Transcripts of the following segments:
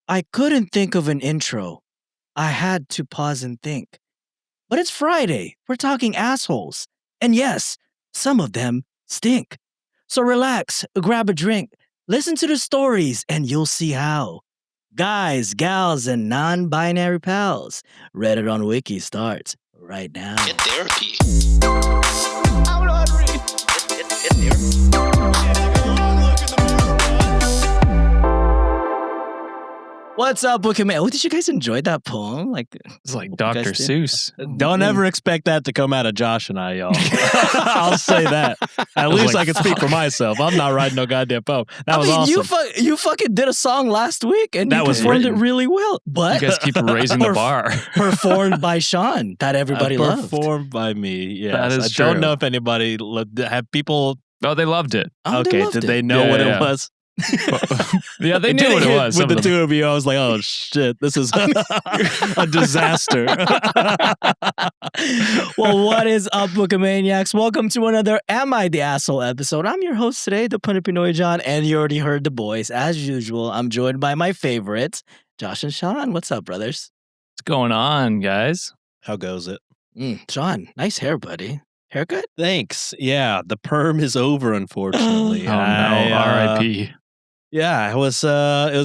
I couldn't think of an intro. I had to pause and think. But it's Friday. We're talking assholes. And yes, some of them stink. So relax, grab a drink, listen to the stories, and you'll see how. Guys, gals, and non-binary pals, Reddit on Wiki starts right now. Get therapy. I'm not ready. Get therapy. What's up, Wiki Man? Oh, did you guys enjoy that poem? It's like Dr. Seuss. Don't ever expect that to come out of Josh and I, y'all. I'll say that. At least I can speak for myself. I'm not writing no goddamn poem. That was awesome. You fucking did a song last week and that you performed it really well. But you guys keep raising the bar. Performed by Sean, that everybody loved. Performed by me, yes. That is true. I don't know if anybody have people. Oh, they loved it. Oh, okay, did they know what it was? Yeah, they knew what it was. With the two of you, I was like, oh shit, this is a disaster. Well, what is up, Wikimaniacs? Welcome to another Am I the Asshole episode. I'm your host today, the Punipinoy John, and you already heard the boys. As usual, I'm joined by my favorites, Josh and Sean. What's up, brothers? What's going on, guys? How goes it? Sean, nice hair, buddy. Haircut? Thanks. Yeah, the perm is over, unfortunately. Oh no, R.I.P. Yeah, it was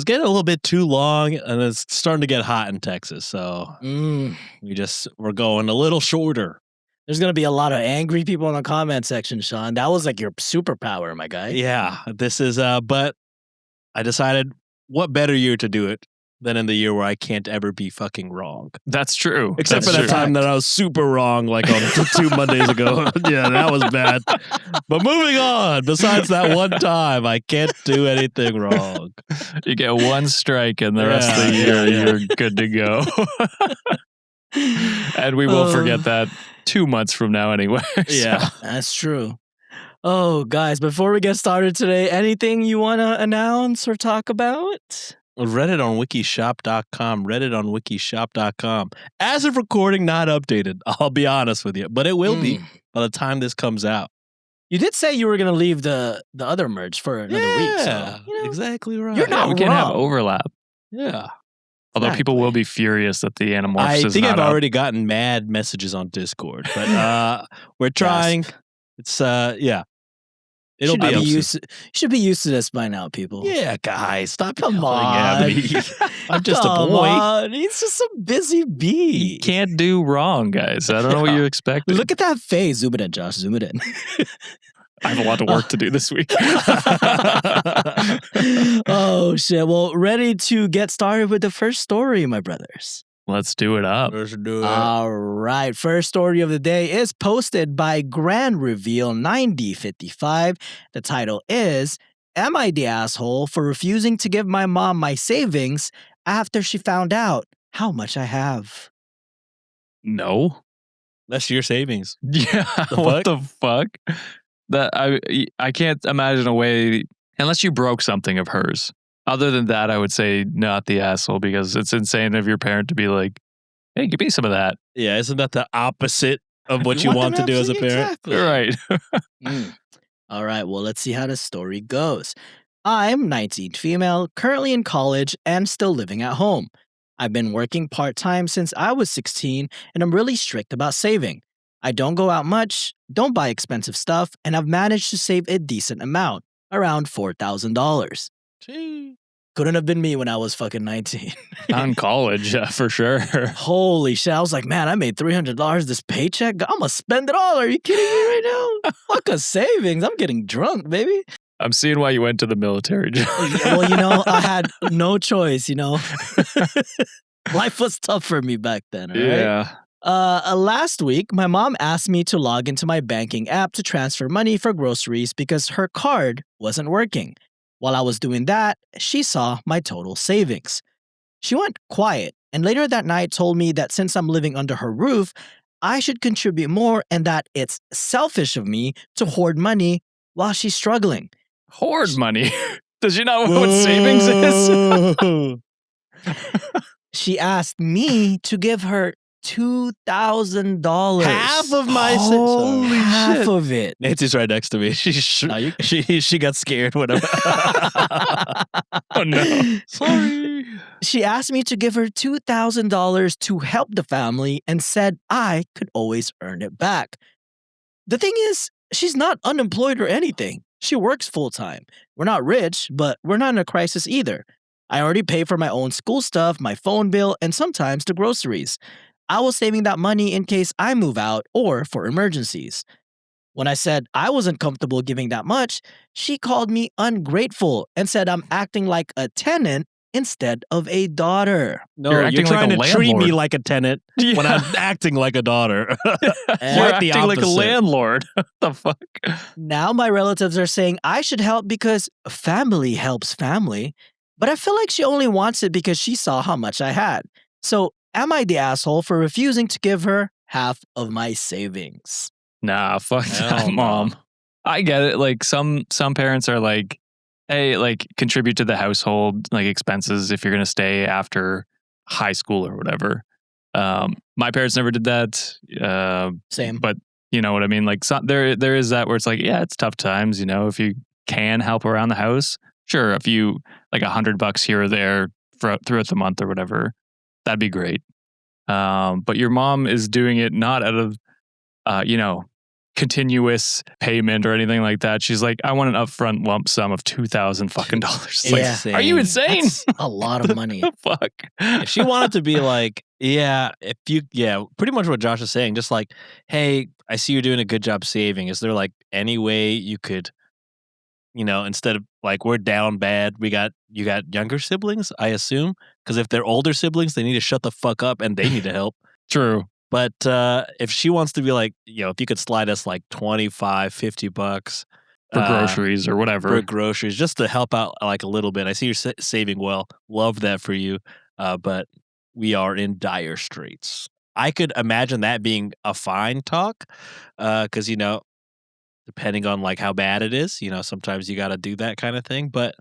getting a little bit too long, and it's starting to get hot in Texas, so we're going a little shorter. There's going to be a lot of angry people in the comment section, Sean. That was like your superpower, my guy. Yeah, this is, but I decided what better year to do it than in the year where I can't ever be fucking wrong. That's true. Except for that time that I was super wrong, like on 2 Mondays ago. Yeah, that was bad. But moving on, besides that one time, I can't do anything wrong. You get one strike and the rest of the year, you're good to go. And we will forget that 2 months from now anyway. Yeah, that's true. Oh, guys, before we get started today, anything you want to announce or talk about? Reddit on wikishop.com, Reddit on wikishop.com. As of recording, not updated, I'll be honest with you, but it will be by the time this comes out. You did say you were going to leave the other merch for another week. So, exactly right. You're not we can't have overlap. Yeah. Although people will be furious that the Animorphs I is think not I've up. already gotten mad messages on Discord, but we're trying. It's, yeah. It'll be should be used to this by now, people. Yeah, guys, stop Come yelling on. at me. I'm just a boy. On. He's just a busy bee. You can't do wrong, guys. I don't know what you expected. Look at that face. Zoom it in, Josh. Zoom it in. I have a lot of work to do this week. Oh, shit. Well, ready to get started with the first story, my brothers. Let's do it up. Let's do it. All right. First story of the day is posted by Grand Reveal 9055. The title is, Am I the Asshole for refusing to give my mom my savings after she found out how much I have? No. That's your savings. Yeah. What the fuck? That I can't imagine a way, unless you broke something of hers. Other than that, I would say not the asshole, because it's insane of your parent to be like, hey, give me some of that. Yeah, isn't that the opposite of what you want to do as a parent? Exactly. Right. All right, well, let's see how the story goes. I'm 19 female, currently in college, and still living at home. I've been working part-time since I was 16, and I'm really strict about saving. I don't go out much, don't buy expensive stuff, and I've managed to save a decent amount, around $4,000. Couldn't have been me when I was fucking 19. On college, for sure. Holy shit. I was like, man, I made $300 this paycheck. I'm going to spend it all. Are you kidding me right now? Fuck a savings. I'm getting drunk, baby. I'm seeing why you went to the military, John. Well, I had no choice, Life was tough for me back then, all right? Yeah. Last week, my mom asked me to log into my banking app to transfer money for groceries because her card wasn't working. While I was doing that, she saw my total savings. She went quiet, and later that night told me that since I'm living under her roof, I should contribute more and that it's selfish of me to hoard money while she's struggling. Hoard money? Does she not know what savings is? She asked me to give her $2,000. Half of my Holy shit. Half of it. Nancy's right next to me. She got scared. Whatever. Oh no. Sorry. She asked me to give her $2,000 to help the family and said I could always earn it back. The thing is, she's not unemployed or anything. She works full-time. We're not rich, but we're not in a crisis either. I already pay for my own school stuff, my phone bill, and sometimes the groceries. I was saving that money in case I move out or for emergencies. When I said I wasn't comfortable giving that much, she called me ungrateful and said I'm acting like a tenant instead of a daughter. No, You're you're acting trying like a to treat me landlord. like a tenant when I'm acting like a daughter. You're Quite the acting like a opposite. landlord. What the fuck? Now my relatives are saying I should help because family helps family, but I feel like she only wants it because she saw how much I had. So am I the asshole for refusing to give her half of my savings? Nah, fuck Hell that, no. mom. I get it. Like some parents are like, hey, like contribute to the household like expenses if you're gonna stay after high school or whatever. My parents never did that. Same. But you know what I mean? Like there is that where it's like, yeah, it's tough times, you know, if you can help around the house. Sure, if you like $100 here or there throughout the month or whatever, that'd be great. But your mom is doing it not out of you know, continuous payment or anything like that. She's like, I want an upfront lump sum of $2,000 fucking dollars. Like, Yeah. are you insane? That's a lot of money. The fuck? If she wanted to be like, pretty much what Josh is saying, just like, hey, I see you're doing a good job saving. Is there like any way you could, you know, instead of like we're down bad, you got younger siblings, I assume, because if they're older siblings, they need to shut the fuck up and they need to help. True. But if she wants to be like, you know, if you could slide us like $25, $50 For groceries or whatever. for groceries, just to help out like a little bit. I see you're saving well. Love that for you. But we are in dire straits. I could imagine that being a fine talk, because you know, depending on like how bad it is, you know, sometimes you got to do that kind of thing. But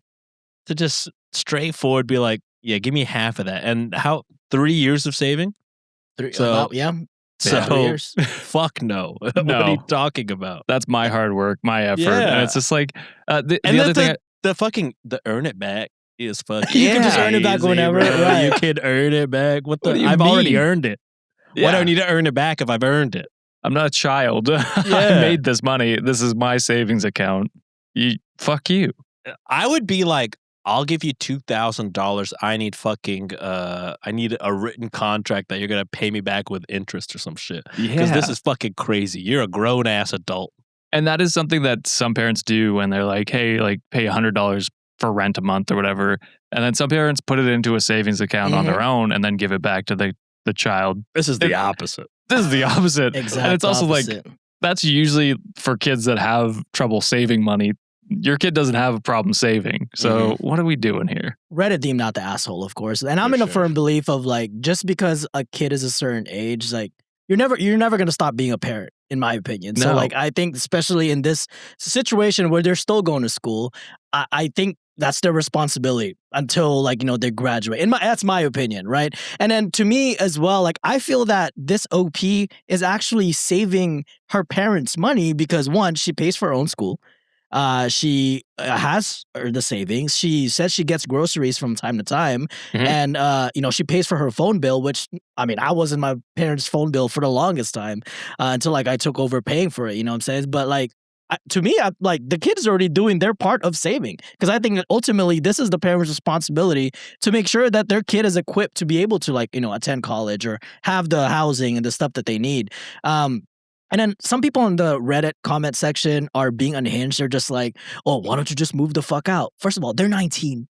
to just straightforward be like, yeah, give me half of that. And how 3 years of saving? So 3 So years. fuck no. What are No. you talking about? That's my hard work, my effort. Yeah. And it's just like, the And other then thing, the earn it back is fucking. You can just earn it back easy, whenever, bro. right. You can earn it back. What What do you I've already mean? earned it. Why do I need to earn it back if I've earned it? I'm not a child. I Yeah. made this money. This is my savings account. Fuck you. I would be like, I'll give you $2,000. I need I need a written contract that you're gonna pay me back with interest or some shit. Because this is fucking crazy. You're a grown ass adult. And that is something that some parents do when they're like, hey, like pay $100 for rent a month or whatever. And then some parents put it into a savings account on their own and then give it back to the child. This is the opposite. This is the opposite. Exactly. And it's also like, that's usually for kids that have trouble saving money. Your kid doesn't have a problem saving. So what are we doing here? Reddit deemed not the asshole, of course. And I'm For in a sure. firm belief of like, just because a kid is a certain age, like you're never gonna stop being a parent, in my opinion. So No. like I think especially in this situation where they're still going to school, I think that's their responsibility until like, you know, they graduate. That's my opinion, right? And then to me as well, like I feel that this OP is actually saving her parents money because one, she pays for her own school. She has the savings. She says she gets groceries from time to time, and you know, she pays for her phone bill. Which I mean, I was in my parents' phone bill for the longest time until like I took over paying for it. You know what I'm saying? But like to me, like the kid is already doing their part of saving because I think that ultimately this is the parents' responsibility to make sure that their kid is equipped to be able to like, you know, attend college or have the housing and the stuff that they need. And then some people in the Reddit comment section are being unhinged. They're just like, oh, why don't you just move the fuck out? First of all, they're 19.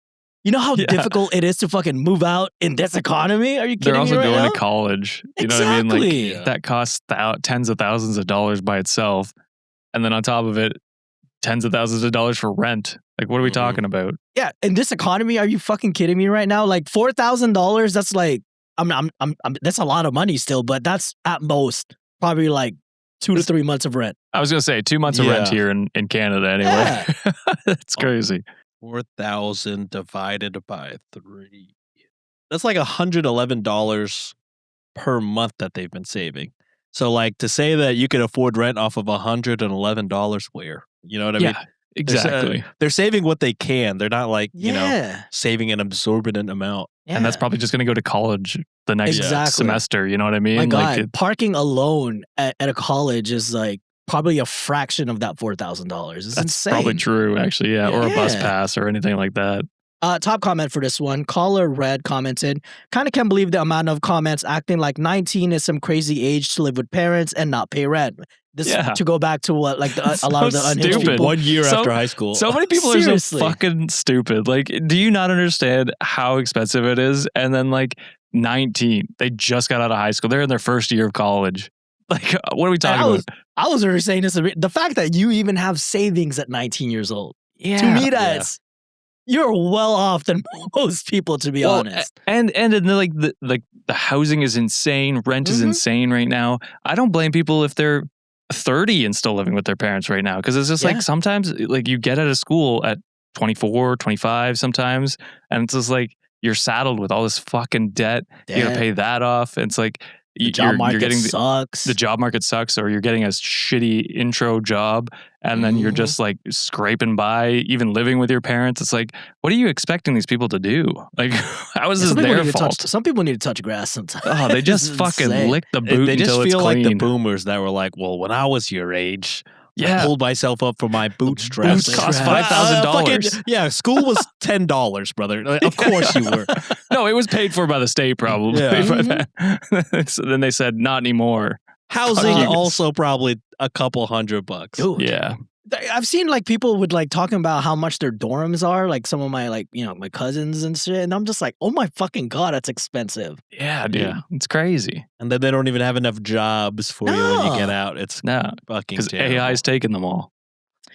You know how difficult it is to fucking move out in this economy? Are you kidding They're also me right going now? to college. You know what I mean? Exactly. Like that costs tens of thousands of dollars by itself. And then on top of it, tens of thousands of dollars for rent. Like, what are we talking about? Yeah, in this economy, are you fucking kidding me right now? Like $4,000, that's like, that's a lot of money still, but that's at most probably like 2 to 3 months of rent. I was going to say 2 months of rent here in Canada anyway. Yeah. That's crazy. 4,000 divided by 3. That's like $111 per month that they've been saving. So like to say that you can afford rent off of $111, where? You know what I mean? Exactly. They're saving what they can. They're not like, you know, saving an absorbent amount. And that's probably just going to go to college the next semester. You know what I mean? My God, parking alone at a college is like probably a fraction of that $4,000. It's insane. Probably true, actually. Yeah. Or a bus pass or anything like that. Top comment for this one. Caller Red commented, kind of can't believe the amount of comments acting like 19 is some crazy age to live with parents and not pay rent. This to go back to what like a lot of the unhinged people. 1 year after high school. So many people are so fucking stupid. Like, do you not understand how expensive it is? And then like 19, they just got out of high school. They're in their first year of college. Like, what are we talking about? I was already saying this. The fact that you even have savings at 19 years old. Yeah. To me, that's you're well off than most people, to be honest. And like the housing is insane. Rent is insane right now. I don't blame people if they're 30 and still living with their parents right now. Because it's just like sometimes like you get out of school at 24, 25 sometimes. And it's just like you're saddled with all this fucking debt. You got to pay that off. And it's like the job market sucks. The job market sucks, or you're getting a shitty intro job, and then you're just like scraping by, even living with your parents. It's like, what are you expecting these people to do? Like, how is this their fault? Some people need to touch grass sometimes. Oh, they just fucking lick the boot they until just it's feel clean. like the boomers that were like, well, when I was your age, I pulled myself up for my bootstraps. Boots cost $5,000. Yeah, school was $10, brother. Of course you were. No, it was paid for by the state, probably. So then they said, not anymore. Housing also probably a couple $100. Dude. Yeah. I've seen like people with like talking about how much their dorms are, like some of my like, you know, my cousins and shit. And I'm just like, oh my fucking God, that's expensive. Yeah, dude. Yeah. It's crazy. And then they don't even have enough jobs for you when you get out. It's fucking because terrible. AI's taking them all.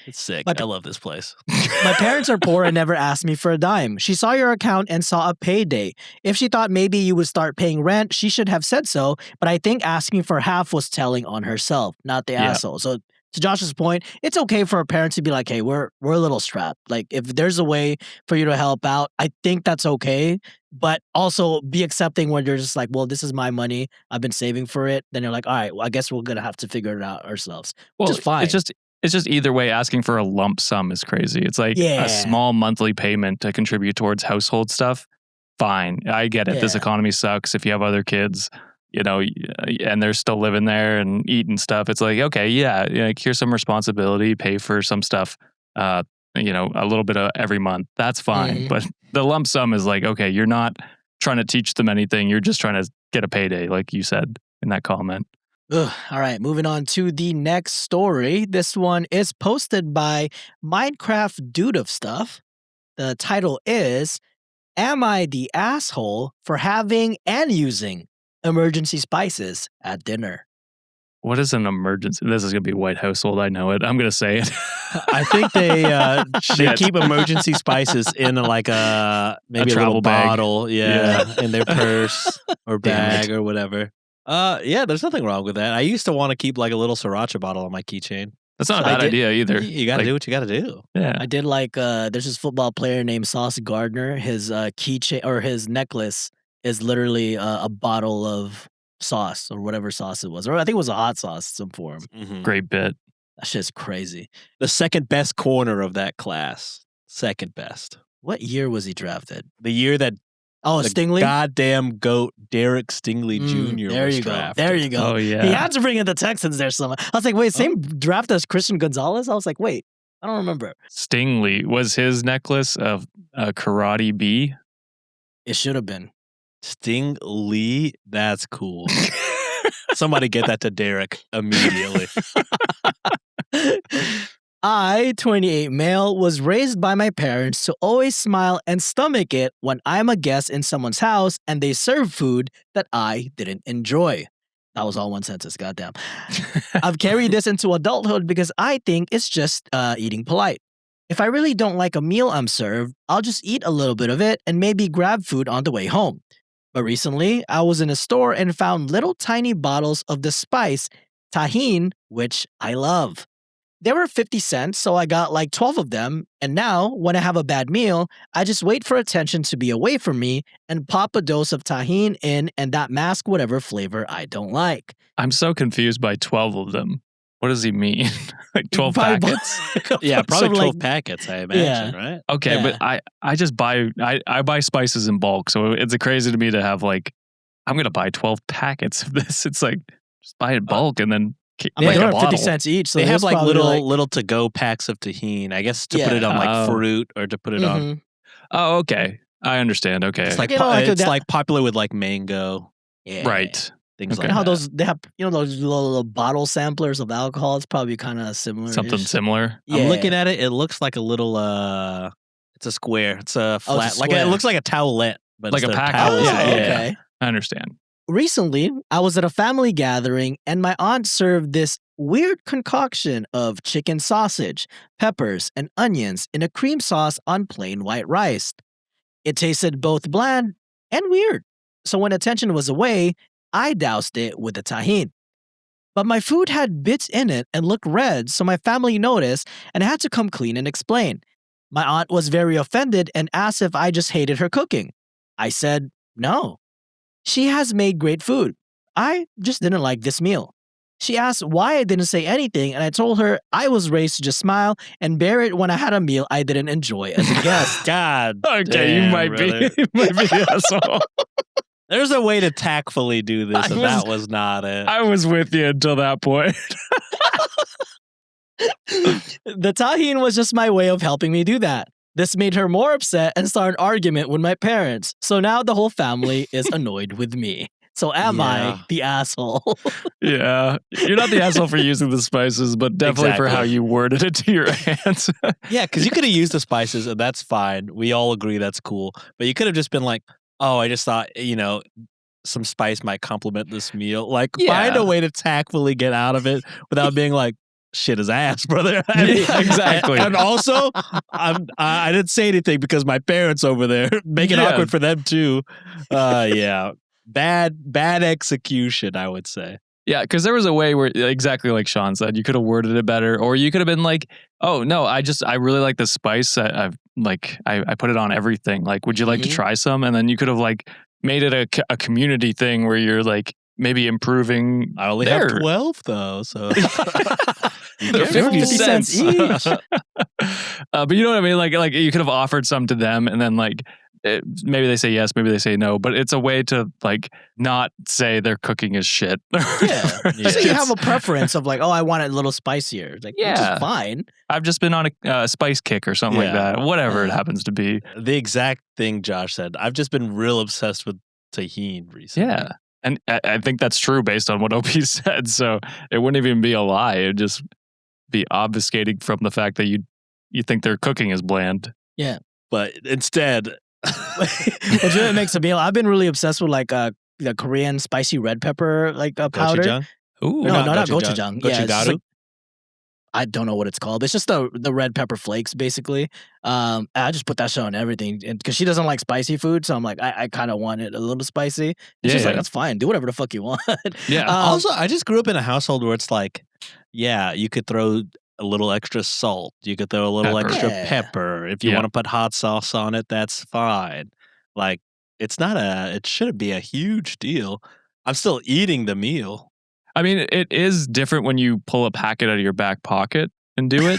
It's sick. I love this place. My parents are poor and never asked me for a dime. She saw your account and saw a payday. If she thought maybe you would start paying rent, she should have said so. But I think asking for half was telling on herself, not the asshole. So to Josh's point, it's okay for a parent to be like, hey, we're a little strapped. Like, if there's a way for you to help out, I think that's okay. But also be accepting when you're just like, well, this is my money. I've been saving for it. Then you're like, all right, well, I guess we're going to have to figure it out ourselves. Well, which is fine. It's just either way, asking for a lump sum is crazy. It's like a small monthly payment to contribute towards household stuff. Fine. I get it. Yeah. This economy sucks. If you have other kids, you know, and they're still living there and eating stuff, it's like, okay, like here's some responsibility, pay for some stuff, you know, a little bit of every month. That's fine. But the lump sum is like, okay, you're not trying to teach them anything. You're just trying to get a payday, like you said in that comment. Ugh. All right, moving on to the next story. This one is posted by Minecraft Dude of Stuff. The title is, Am I the Asshole for Having and Using Emergency Spices at Dinner? What is an emergency? This is going to be white household. I know it. I'm going to say it. I think they keep emergency spices in like maybe a travel bottle, in their purse or bag or whatever. There's nothing wrong with that. I used to want to keep like a little siracha bottle on my keychain. That's not a bad idea either. You got to do what you got to do. Yeah. I did like, there's this football player named Sauce Gardner. His keychain or his necklace is literally a bottle of sauce or whatever sauce it was. Or I think it was a hot sauce, some form. Great bit. That shit's crazy. The second best corner of that class. Second best. What year was he drafted? The year that Stingley? Goddamn GOAT Derek Stingley Jr. There was you drafted. go. There you go. Oh, yeah. He had to bring in the Texans there somehow. I was like, wait, same draft as Christian Gonzalez? I was like, wait, I don't remember. Stingley. Was his necklace of Karate B? It should have been. Sting Lee? That's cool. Somebody get that to Derek immediately. I, 28 male, was raised by my parents to always smile and stomach it when I'm a guest in someone's house and they serve food that I didn't enjoy. That was all one sentence, goddamn. I've carried this into adulthood because I think it's just eating polite. If I really don't like a meal I'm served, I'll just eat a little bit of it and maybe grab food on the way home. But recently, I was in a store and found little tiny bottles of the spice tahine, which I love. They were 50 cents, so I got like 12 of them, and now, when I have a bad meal, I just wait for attention to be away from me and pop a dose of tahine in and that mask whatever flavor I don't like. I'm so confused by 12 of them. What does he mean? Like 12 Probably packets? Yeah, probably Some, 12 packets, I imagine, right? Okay, Yeah. but I just buy I buy spices in bulk, so it's crazy to me to have like I'm gonna buy 12 packets of this. It's like just buy it in bulk and then They make a are 50 bottle. cents each. So They it have was like probably little to-go packs of tahini, I guess, to put it Yeah. on like Oh. fruit or to put it on. Mhm. Oh, okay. I understand. Okay. It's like You know, like it's that- like popular with like mango, Right. things Okay. You know how like that. those they have those little bottle samplers of alcohol? It's probably kind of similar. Something similar. Yeah. I'm looking at it. It looks like a little. It's a square. It's a Oh, it's flat. a Like it square. looks like a towelette, but Like a instead of packet. towels, Yeah, Oh, yeah. okay. I understand. Recently, I was at a family gathering and my aunt served this weird concoction of chicken sausage, peppers, and onions in a cream sauce on plain white rice. It tasted both bland and weird. So when attention was away, I doused it with a tahini. But my food had bits in it and looked red, so my family noticed and I had to come clean and explain. My aunt was very offended and asked if I just hated her cooking. I said, no. She has made great food. I just didn't like this meal. She asked why I didn't say anything, and I told her I was raised to just smile and bear it when I had a meal I didn't enjoy as a guest. God. Okay, damn, you might brother. be you might be the asshole. There's a way to tactfully do this, and that was not it. I was with you until that point. The tahini was just my way of helping me do that. This made her more upset and start an argument with my parents. So now the whole family is annoyed with me. So am I Yeah. the asshole? Yeah. You're not the asshole for using the spices, but definitely for how Exactly. you worded it to your aunt. Yeah, because you could have used the spices, and that's fine. We all agree that's cool. But you could have just been like, "Oh, I just thought some spice might complement this meal." Like, find Yeah. a way to tactfully get out of it without being like, "Shit is ass, brother." Yeah, exactly. And also, I didn't say anything because my parents over there make it Yeah. awkward for them too. Yeah, bad execution, I would say. Yeah, because there was a way where exactly like Sean said, you could have worded it better, or you could have been like, "Oh no, I really like the spice. I put it on everything. Like, would you like to Mhm. try some?" And then you could have like made it a community thing where you're like maybe improving. I only their- have 12 though, so They're careful. 50 cents each. But you know what I mean? Like you could have offered some to them, and then like maybe they say yes, maybe they say no. But it's a way to like not say their cooking is shit. Yeah. Yeah. So you have a preference of like, oh, I want it a little spicier. It's like, which Yeah. is fine. I've just been on a spice kick or something like Yeah. that. Whatever it happens to be. The exact thing Josh said. I've just been real obsessed with tahini recently. Yeah. And I think that's true based on what OP said. So it wouldn't even be a lie. It would just be obfuscating from the fact that you think their cooking is bland. But instead, Which really makes a meal. I've been really obsessed with like the Korean spicy red pepper powder. gochujang. Ooh. No, not gochujang. gochujang. Yeah, it's just Gochugaru? like, I don't know what it's called. It's just the red pepper flakes, basically. I just put that shit on everything because she doesn't like spicy food, so I'm like, I kind of want it a little spicy. And she's like, that's fine. Do whatever the fuck you want. Yeah. Also, I just grew up in a household where it's like, yeah, you could throw a little extra salt. You could throw a little Pepper. extra Yeah. pepper. If you Yeah. want to put hot sauce on it, that's fine. Like, it shouldn't be a huge deal. I'm still eating the meal. I mean, it is different when you pull a packet out of your back pocket and do it.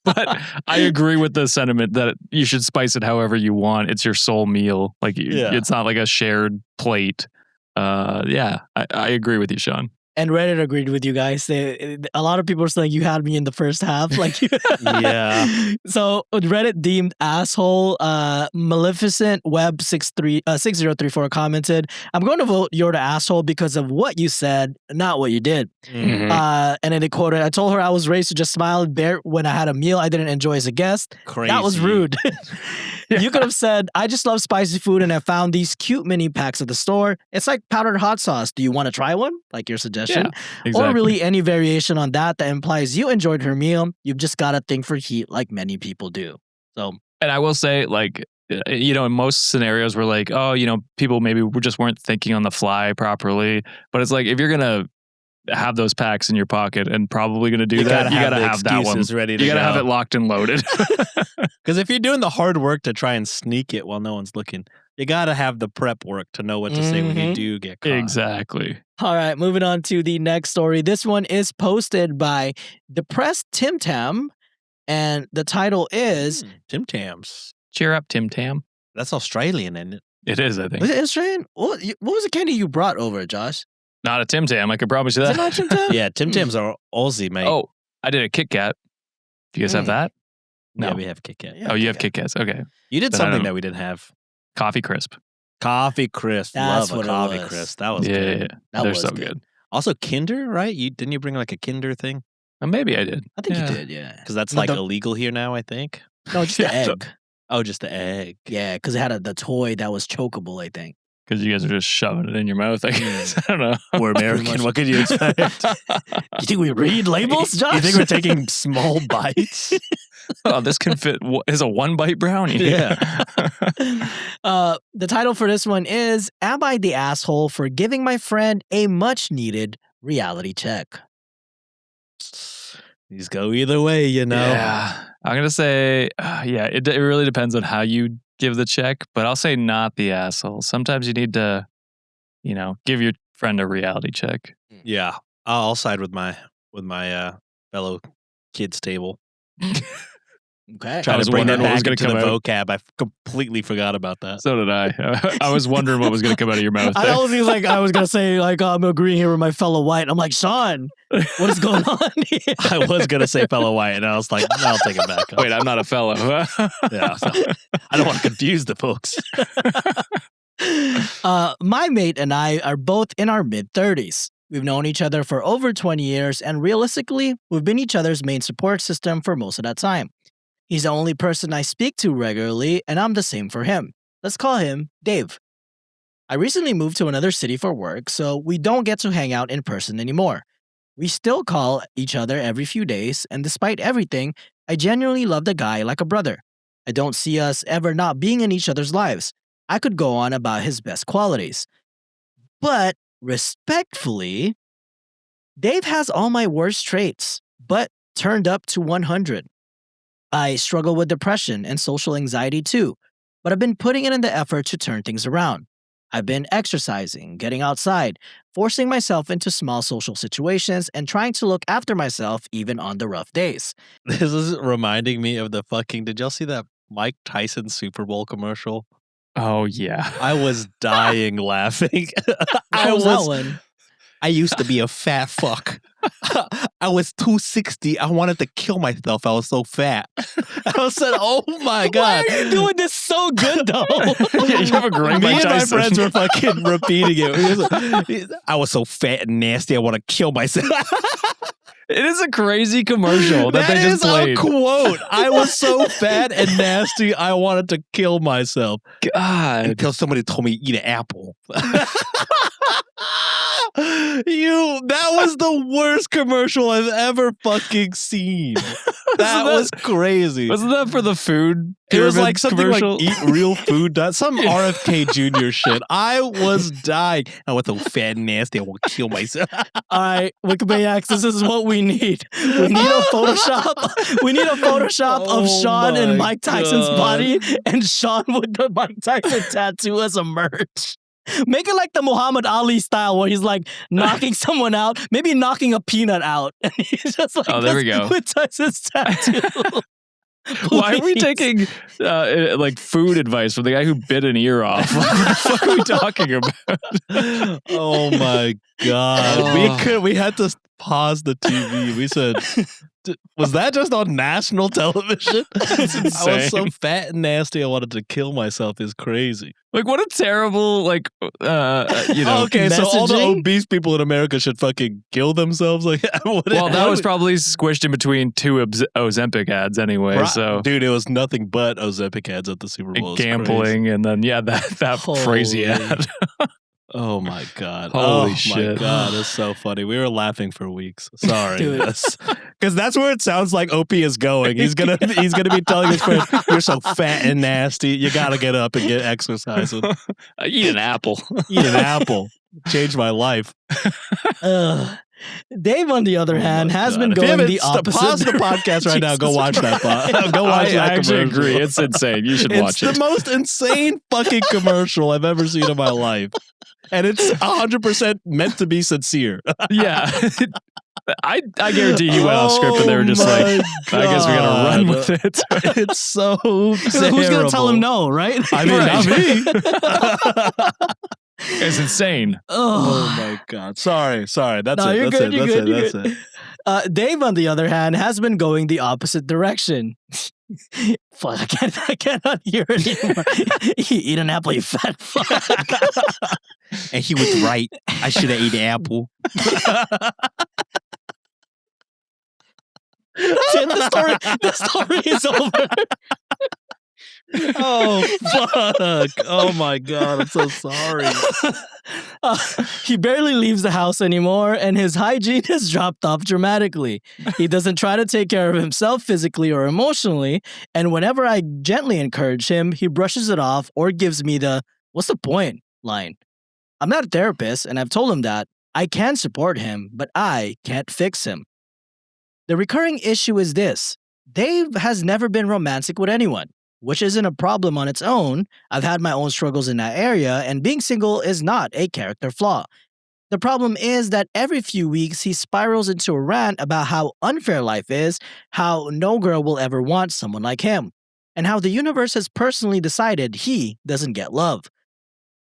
but I agree with the sentiment that you should spice it however you want. It's your sole meal. Like Yeah. it's not like a shared plate. Yeah, I agree with you, Sean. And Reddit agreed with you guys. A lot of people are saying you had me in the first half. Like, Yeah. So Reddit deemed asshole. Maleficent Web 6034 commented, "I'm going to vote you're the asshole because of what you said, not what you did." Mhm. And then they quoted, "I told her I was raised to just smile and bear when I had a meal I didn't enjoy as a guest. Crazy. That was rude." You could have said, "I just love spicy food and I found these cute mini packs at the store. It's like powdered hot sauce. Do you want to try one?" Like your suggestion. Exactly. Or really any variation on that implies you enjoyed her meal. You've just got a thing for heat like many people do. So And I will say, like, in most scenarios, we're like, oh, people maybe just weren't thinking on the fly properly. But it's like, if you're going to have those packs in your pocket and probably going to do that, you got to have that one. Ready to You got to go. have it locked and loaded. Because if you're doing the hard work to try and sneak it while no one's looking, you got to have the prep work to know what to say when you do get caught. Exactly. All right, moving on to the next story. This one is posted by Depressed Tim Tam, and the title is Tim Tams. Cheer up, Tim Tam. That's Australian, isn't it? It is, I think. Was it Australian? What was the candy you brought over, Josh? Not a Tim Tam. I could promise you Is that. it not Tim Tam? Yeah, Tim Tams are Aussie, mate. Oh, I did a Kit Kat. Do you guys have that? No. Yeah, we have Kit Kat. Yeah, Oh, you have Kit Kit Kats. Okay. You did Then I something don't- that we didn't have. Coffee Crisp. Coffee Crisp. That's Love what a it Coffee was. Crisp. That was Yeah, good. yeah. That They're was so good. good. Also, Kinder, right? Didn't you bring like a Kinder thing? Maybe I did. I think Yeah. you did, yeah. Because that's No, like don't- illegal here now, I think. No, just the Yeah, egg. Oh, just the egg. Yeah, because it had the toy that was chokeable, I think. Because you guys are just shoving it in your mouth, I guess. I don't know. We're American. much. What could you expect? You think we read labels, Josh? You think we're taking small bites? Oh, this can fit. Is a 1-bite brownie. Yeah. The title for this one is Am I the Asshole for Giving My Friend a Much Needed Reality Check? These go either way, you know. Yeah. I'm going to say, it really depends on how you give the check, but I'll say not the asshole. Sometimes you need to, give your friend a reality check. Yeah. I'll side with my fellow kids table. Okay. Try was to bring that wondering what was back gonna into the come out. vocab. I completely forgot about that. So did I. I was wondering what was going to come out of your mouth. I there. always was like, I was going to say, like, I'm agreeing here with my fellow white. I'm like, Sean, what is going on here? I was going to say fellow white, and I was like, no, I'll take it back. Wait, I'm not a fellow. Yeah, so I don't want to confuse the folks. My mate and I are both in our mid-30s. We've known each other for over 20 years, and realistically, we've been each other's main support system for most of that time. He's the only person I speak to regularly, and I'm the same for him. Let's call him Dave. I recently moved to another city for work, so we don't get to hang out in person anymore. We still call each other every few days, and despite everything, I genuinely love the guy like a brother. I don't see us ever not being in each other's lives. I could go on about his best qualities. But, respectfully, Dave has all my worst traits, but turned up to 100. I struggle with depression and social anxiety too, but I've been putting in the effort to turn things around. I've been exercising, getting outside, forcing myself into small social situations, and trying to look after myself even on the rough days. This is reminding me of the fucking. Did y'all see that Mike Tyson Super Bowl commercial? Oh, yeah. I was dying laughing. How was that one? I used to be a fat fuck. I was 260. I wanted to kill myself. I was so fat. I said, "Oh my god, Why are you doing this so good though?" Yeah, you have a great Me Mike and my Tyson. friends were fucking repeating it. I was so fat and nasty. I want to kill myself. It is a crazy commercial that they just is played. a quote. I was so fat and nasty. I wanted to kill myself God. until somebody told me eat an apple. That was the worst commercial I've ever fucking seen. That was crazy. Wasn't that for the food? It was pyramid like something commercial? like eat real food. Some RFK Jr. shit. I was dying. I went so fat and nasty. I want to kill myself. All right, Wikimaniacs, this is what we need. We need a Photoshop. We need a Photoshop of Oh Sean my in Mike Tyson's God. body and Sean with the Mike Tyson tattoo as a merch. Make it like the Muhammad Ali style where he's like knocking someone out, maybe knocking a peanut out. And he's just like, Oh, there we this go. with Tyson's tattoo. Why are we Please. taking like food advice from the guy who bit an ear off? What the fuck are we talking about? Oh my god. Oh. We had to pause the TV. We said, was that just on national television? That's I was so insane. fat and nasty I wanted to kill myself is crazy. Like, what a terrible, like, Okay, so all the messaging? obese people in America should fucking kill themselves. Like, Well, that was probably squished in between two Ozempic ads anyway. So dude, it was nothing but Ozempic ads at the Super Bowl. It was gambling, and then that crazy Holy. ad. Oh my god! Holy oh shit. my god! It's so funny. We were laughing for weeks. Sorry, Dude. because that's where it sounds like OP is going. He's gonna be telling his friends, "You're so fat and nasty. You gotta get up and get exercising. Eat an apple. Eat an apple. Changed my life." Ugh. Dave, on the other hand, has been If you going haven't, the opposite. Pause the podcast right now. Go Jesus watch that. Christ. Go watch that. I actually commercial. agree. It's insane. You should watch It's it. the most insane fucking commercial I've ever seen in my life. And it's 100% meant to be sincere. Yeah. I guarantee he went off script and they were just like, I guess we gotta run with it. It's so So who's gonna tell him terrible. no, right? I mean, Right. not me. It's insane. Oh my god! Sorry. That's No, it. you're That's good, it. you're That's good, it. you're That's good. it. Dave, on the other hand, has been going the opposite direction. Fuck, I cannot hear anymore. You eat an apple, you fat fuck. And he was right. I should have ate an apple. Shit, the story is over. Oh fuck! Oh my god! I'm so sorry. He barely leaves the house anymore, and his hygiene has dropped off dramatically. He doesn't try to take care of himself physically or emotionally, and whenever I gently encourage him, he brushes it off or gives me the "what's the point?" line. I'm not a therapist, and I've told him that I can support him, but I can't fix him. The recurring issue is this: Dave has never been romantic with anyone, which isn't a problem on its own. I've had my own struggles in that area, and being single is not a character flaw. The problem is that every few weeks he spirals into a rant about how unfair life is, how no girl will ever want someone like him, and how the universe has personally decided he doesn't get love.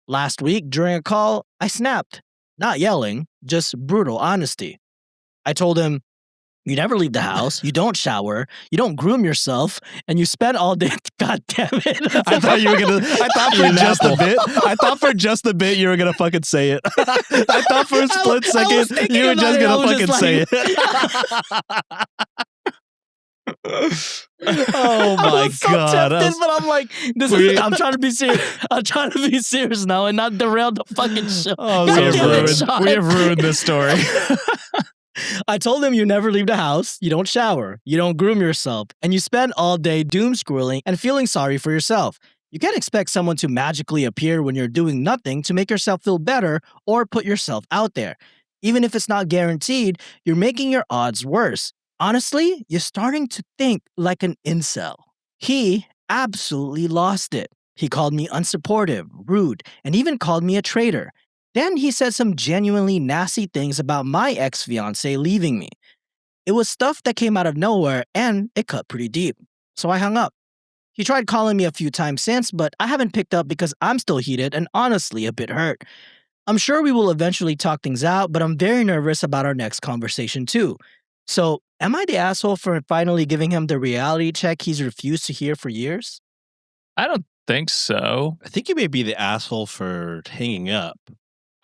Last week, during a call, I snapped. Not yelling, just brutal honesty. I told him, "You never leave the house, you don't shower, you don't groom yourself, and you spend all day." God damn it. I thought you were gonna. I thought for just a bit. I thought for just a bit you were gonna fucking say it. I thought for a split I was second thinking you were about just it, I gonna was fucking just say it. Oh I my was so god! tempted, but I'm like, I'm trying to be serious. I'm trying to be serious now and not derail the fucking show. Oh, God We have, damn it, ruined, Sean. we have ruined this story. I told him you never leave the house, you don't shower, you don't groom yourself, and you spend all day doom scrolling and feeling sorry for yourself. You can't expect someone to magically appear when you're doing nothing to make yourself feel better or put yourself out there. Even if it's not guaranteed, you're making your odds worse. Honestly, you're starting to think like an incel. He absolutely lost it. He called me unsupportive, rude, and even called me a traitor. Then he said some genuinely nasty things about my ex-fiancée leaving me. It was stuff that came out of nowhere and it cut pretty deep. So I hung up. He tried calling me a few times since, but I haven't picked up because I'm still heated and honestly a bit hurt. I'm sure we will eventually talk things out, but I'm very nervous about our next conversation too. So, am I the asshole for finally giving him the reality check he's refused to hear for years? I don't think so. I think you may be the asshole for hanging up.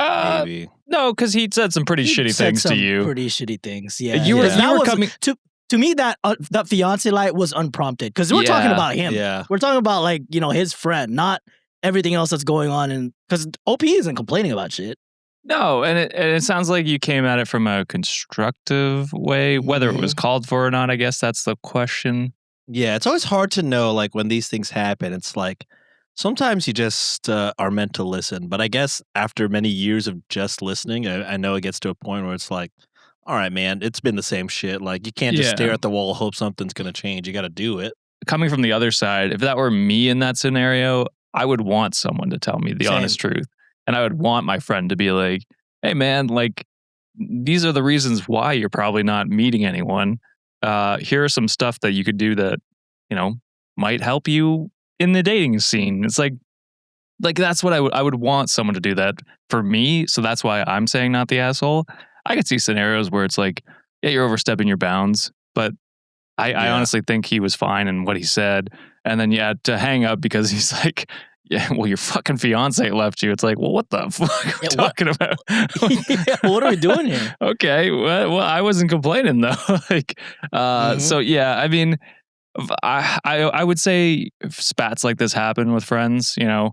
Maybe. No, because he said some pretty He shitty said things to some you. Pretty shitty things, yeah. You were- yeah. you That were was- coming- to me that fiance light was unprompted because we're talking Yeah, about him. Yeah. We're talking about like his friend, not everything else that's going on. And because OP isn't complaining about shit. No, and it sounds like you came at it from a constructive way. Whether it was called for or not, I guess that's the question. Yeah, it's always hard to know, like, when these things happen. It's like, sometimes you just are meant to listen. But I guess after many years of just listening, I know it gets to a point where it's like, all right, man, it's been the same shit. Like, you can't just Yeah. stare at the wall, hope something's going to change. You got to do it. Coming from the other side, if that were me in that scenario, I would want someone to tell me the Same. honest truth. And I would want my friend to be like, hey, man, like, these are the reasons why you're probably not meeting anyone. Here are some stuff that you could do that, might help you in the dating scene. It's like that's what I would want someone to do that for me. So that's why I'm saying not the asshole. I could see scenarios where it's like, yeah, you're overstepping your bounds, but I honestly think he was fine in what he said. And then you had to hang up because he's like, yeah, well, your fucking fiance left you. It's like, well, what the fuck are we talking about? Yeah, what are we doing here? Okay, well, I wasn't complaining though. So yeah, I mean, I would say if spats like this happen with friends, Yeah,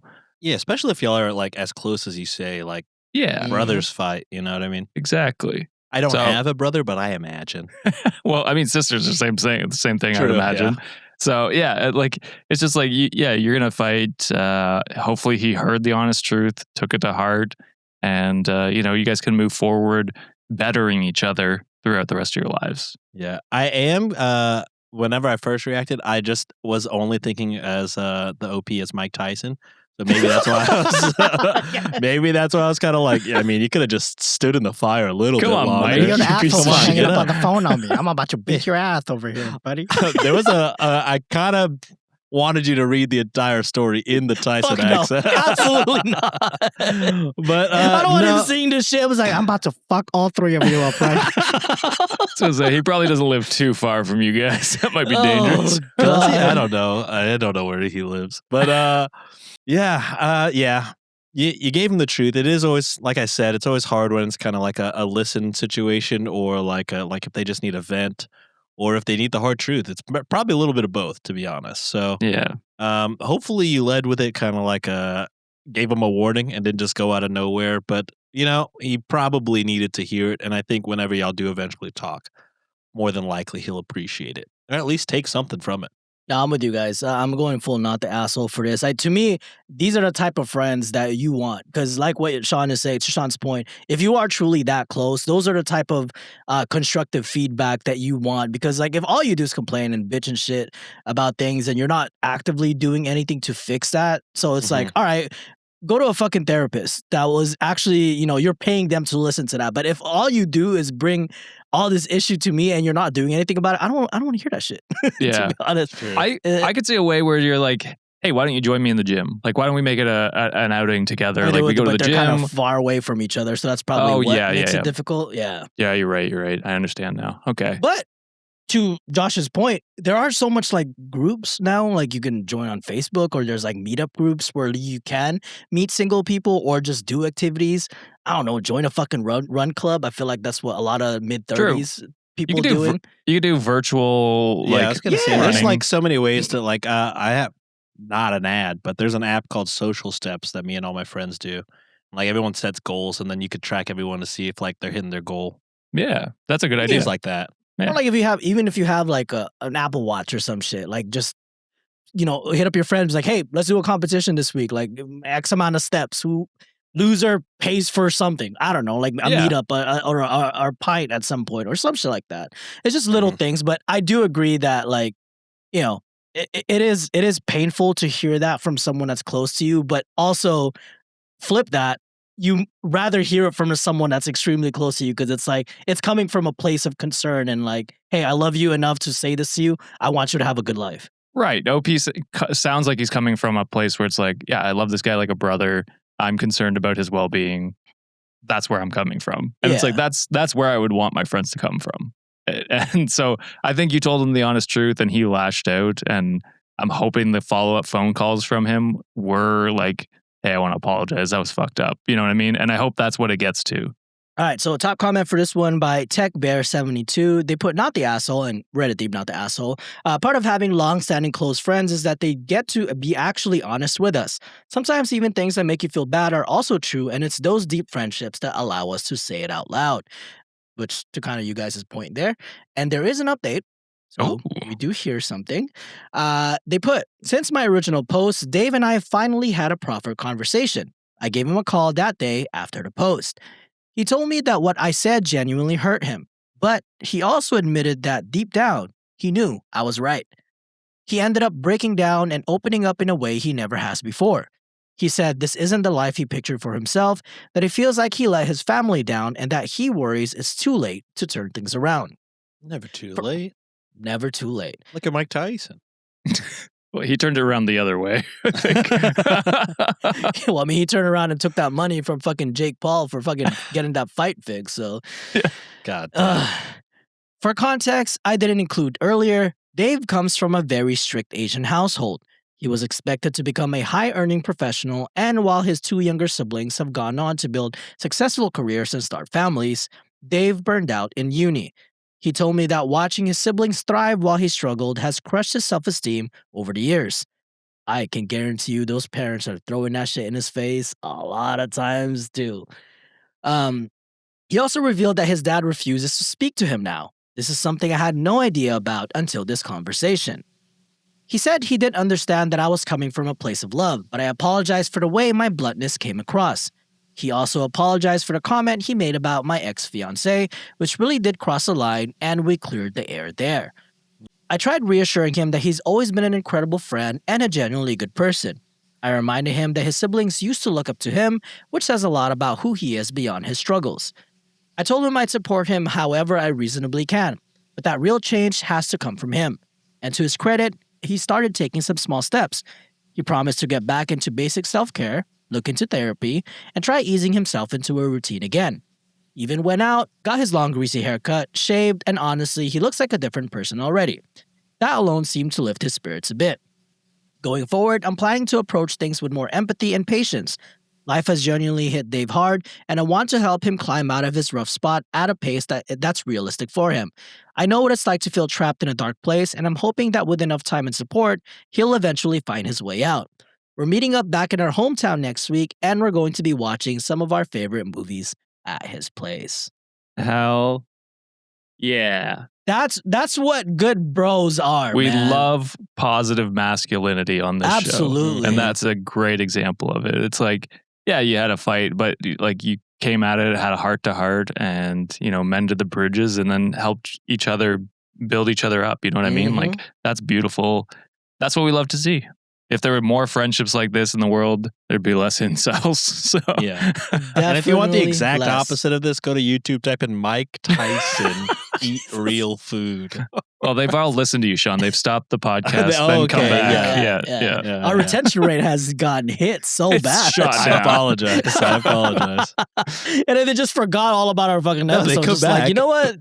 especially if y'all are, like, as close as you say, like, yeah, brothers fight. You know what I mean? exactly. I don't So- have a brother, but I imagine. Well, I mean, sisters are the same thing, I True, would imagine. yeah. So yeah, it's just like, you're gonna fight. Hopefully, he heard the honest truth, took it to heart, and you guys can move forward. bettering each other throughout the rest of your lives. Yeah, I am. Whenever I first reacted, I just was only thinking as the OP as Mike Tyson. So maybe that's why maybe that's why I was kind of like, I mean, you could have just stood in the fire a little Come bit on, longer. Mike. You're an asshole for Come on, hanging get up up. on the phone on me. I'm about to beat your ass over here, buddy. There was I kind of wanted you to read the entire story in the Tyson Fuck no, accent. absolutely not. But I don't want no. him seeing this shit. I was like, I'm about to fuck all three of you up, right? So he probably doesn't live too far from you guys. That might be Oh, dangerous. Does he? I God. don't know. I don't know where he lives. But yeah. You gave him the truth. It is always, like I said, it's always hard when it's kind of like a listen situation, or like if they just need a vent, or if they need the hard truth. It's probably a little bit of both, to be honest. So Yeah. hopefully you led with it, kind of like gave him a warning and didn't just go out of nowhere. But he probably needed to hear it, and I think whenever y'all do eventually talk, more than likely he'll appreciate it, or at least take something from it. No, I'm with you guys. I'm going full not the asshole for this. To me, these are the type of friends that you want. Because like what Sean is saying, to Sean's point, if you are truly that close, those are the type of constructive feedback that you want. Because like if all you do is complain and bitch and shit about things and you're not actively doing anything to fix that, so it's like, all right, go to a fucking therapist that was actually, you're paying them to listen to that. But if all you do is bring all this issue to me and you're not doing anything about it, I don't want to hear that shit. Yeah. To be honest. I could see a way where you're like, hey, why don't you join me in the gym? Like, why don't we make it an outing together? Like, we go to the gym. They're kind of far away from each other, so that's probably what makes it difficult. Yeah. Yeah, you're right. I understand now. Okay. But to Josh's point, there are so much like groups now, like you can join on Facebook, or there's like meetup groups where you can meet single people or just do activities. I don't know, join a fucking run club. I feel like that's what a lot of mid-30s people doing. You could do virtual, Yeah, I was gonna say, there's running. like so many ways to like. I have not an ad, but there's an app called Social Steps that me and all my friends do. Like everyone sets goals, and then you could track everyone to see if like they're hitting their goal. Yeah, that's a good idea. Things like that. Yeah. Or like if you have like an Apple Watch or some shit, like just hit up your friends like, hey, let's do a competition this week, like X amount of steps. Who loser pays for something. I don't know, like a meetup or a pint at some point or some shit like that. It's just little things, but I do agree that like, it is painful to hear that from someone that's close to you, but also flip that. You rather hear it from someone that's extremely close to you because it's like it's coming from a place of concern and like, hey, I love you enough to say this to you. I want you to have a good life. Right. OP sounds like he's coming from a place where it's like, yeah, I love this guy like a brother. I'm concerned about his well-being. That's where I'm coming from. And it's like, that's where I would want my friends to come from. And so I think you told him the honest truth and he lashed out. And I'm hoping the follow-up phone calls from him were like, hey, I want to apologize. That was fucked up. You know what I mean? And I hope that's what it gets to. All right, so top comment for this one by TechBear72. They put not the asshole and Reddit deep not the asshole. Part of having long-standing close friends is that they get to be actually honest with us. Sometimes even things that make you feel bad are also true, and it's those deep friendships that allow us to say it out loud. Which, to kind of you guys' point there. And there is an update. So we do hear something. They put, since my original post, Dave and I finally had a proper conversation. I gave him a call that day after the post. He told me that what I said genuinely hurt him, but he also admitted that deep down, he knew I was right. He ended up breaking down and opening up in a way he never has before. He said this isn't the life he pictured for himself, that he feels like he let his family down, and that he worries it's too late to turn things around. Never too late. Never too late. Look at Mike Tyson. Well, he turned it around the other way, I think. Well, I mean, he turned around and took that money from fucking Jake Paul for fucking getting that fight fixed, so. God. For context, I didn't include earlier, Dave comes from a very strict Asian household. He was expected to become a high-earning professional, and while his two younger siblings have gone on to build successful careers and start families, Dave burned out in uni. He told me that watching his siblings thrive while he struggled has crushed his self-esteem over the years. I can guarantee you those parents are throwing that shit in his face a lot of times too. He also revealed that his dad refuses to speak to him now. This is something I had no idea about until this conversation. He said he did understand that I was coming from a place of love, but I apologized for the way my bluntness came across. He also apologized for the comment he made about my ex-fiancée, which really did cross the line, and we cleared the air there. I tried reassuring him that he's always been an incredible friend and a genuinely good person. I reminded him that his siblings used to look up to him, which says a lot about who he is beyond his struggles. I told him I'd support him however I reasonably can, but that real change has to come from him. And to his credit, he started taking some small steps. He promised to get back into basic self-care, look into therapy, and try easing himself into a routine again. He even went out, got his long greasy haircut, shaved, and honestly, he looks like a different person already. That alone seemed to lift his spirits a bit. Going forward, I'm planning to approach things with more empathy and patience. Life has genuinely hit Dave hard, and I want to help him climb out of his rough spot at a pace that's realistic for him. I know what it's like to feel trapped in a dark place, and I'm hoping that with enough time and support, he'll eventually find his way out. We're meeting up back in our hometown next week, and we're going to be watching some of our favorite movies at his place. Hell yeah. That's what good bros are. We man. love positive masculinity on this show. Absolutely. And that's a great example of it. It's like, yeah, you had a fight, but like you came at it, had a heart to heart, and mended the bridges, and then helped each other build each other up. You know what I mean? Like, that's beautiful. That's what we love to see. If there were more friendships like this in the world, there'd be less incels. So yeah. And if you want the Definitely exact less. opposite of this, go to YouTube, type in Mike Tyson eat real food. Well, they've all listened to you, Sean. They've stopped the podcast, then come okay, back. yeah. Yeah. Our retention rate has gotten hit so It's bad. shot I down. apologize. I apologize. And then they just forgot all about our fucking No, they episode. come Just like, back. you know what?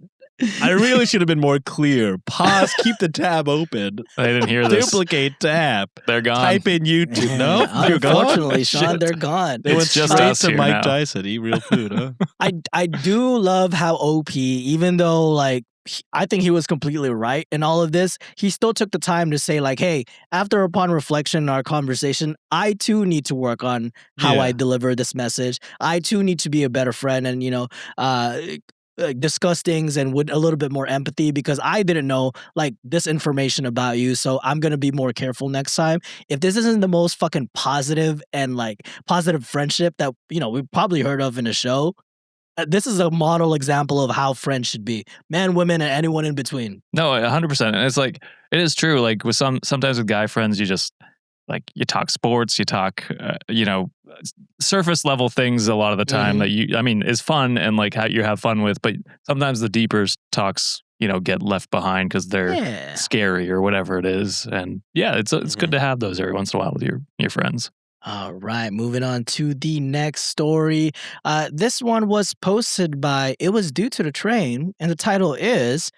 I really should have been more clear. Pause, keep the tab open. They didn't hear this. Duplicate tab. They're gone. Type in YouTube. No, you're gone. Unfortunately, Sean, Shit. they're gone. They went It's just straight us to here Mike now. Tyson. Eat real food, huh? I do love how OP, even though I think he was completely right in all of this, he still took the time to say like, hey, upon reflection in our conversation, I too need to work on how Yeah. I deliver this message. I too need to be a better friend and discuss things and with a little bit more empathy because I didn't know like this information about you, so I'm gonna be more careful next time. If this isn't the most fucking positive and like positive friendship that we've probably heard of in a show, this is a model example of how friends should be. Men, women, and anyone in between. No, 100%. And it's like, it is true. Like with sometimes with guy friends, you just like, you talk sports, you talk, surface level things a lot of the time that is fun and like how you have fun with, but sometimes the deeper talks, get left behind because they're scary or whatever it is. And yeah, it's good to have those every once in a while with your friends. All right, moving on to the next story. This one was posted by It Was Due to the Train, and the title is,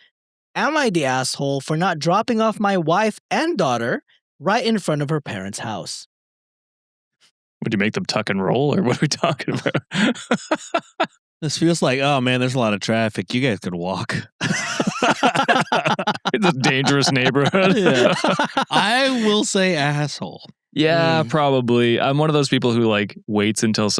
Am I the asshole for not dropping off my wife and daughter right in front of her parents' house? Would you make them tuck and roll, or what are we talking about? This feels like, oh man, there's a lot of traffic. You guys could walk. It's a dangerous neighborhood. Yeah. I will say asshole. Yeah, probably. I'm one of those people who like waits until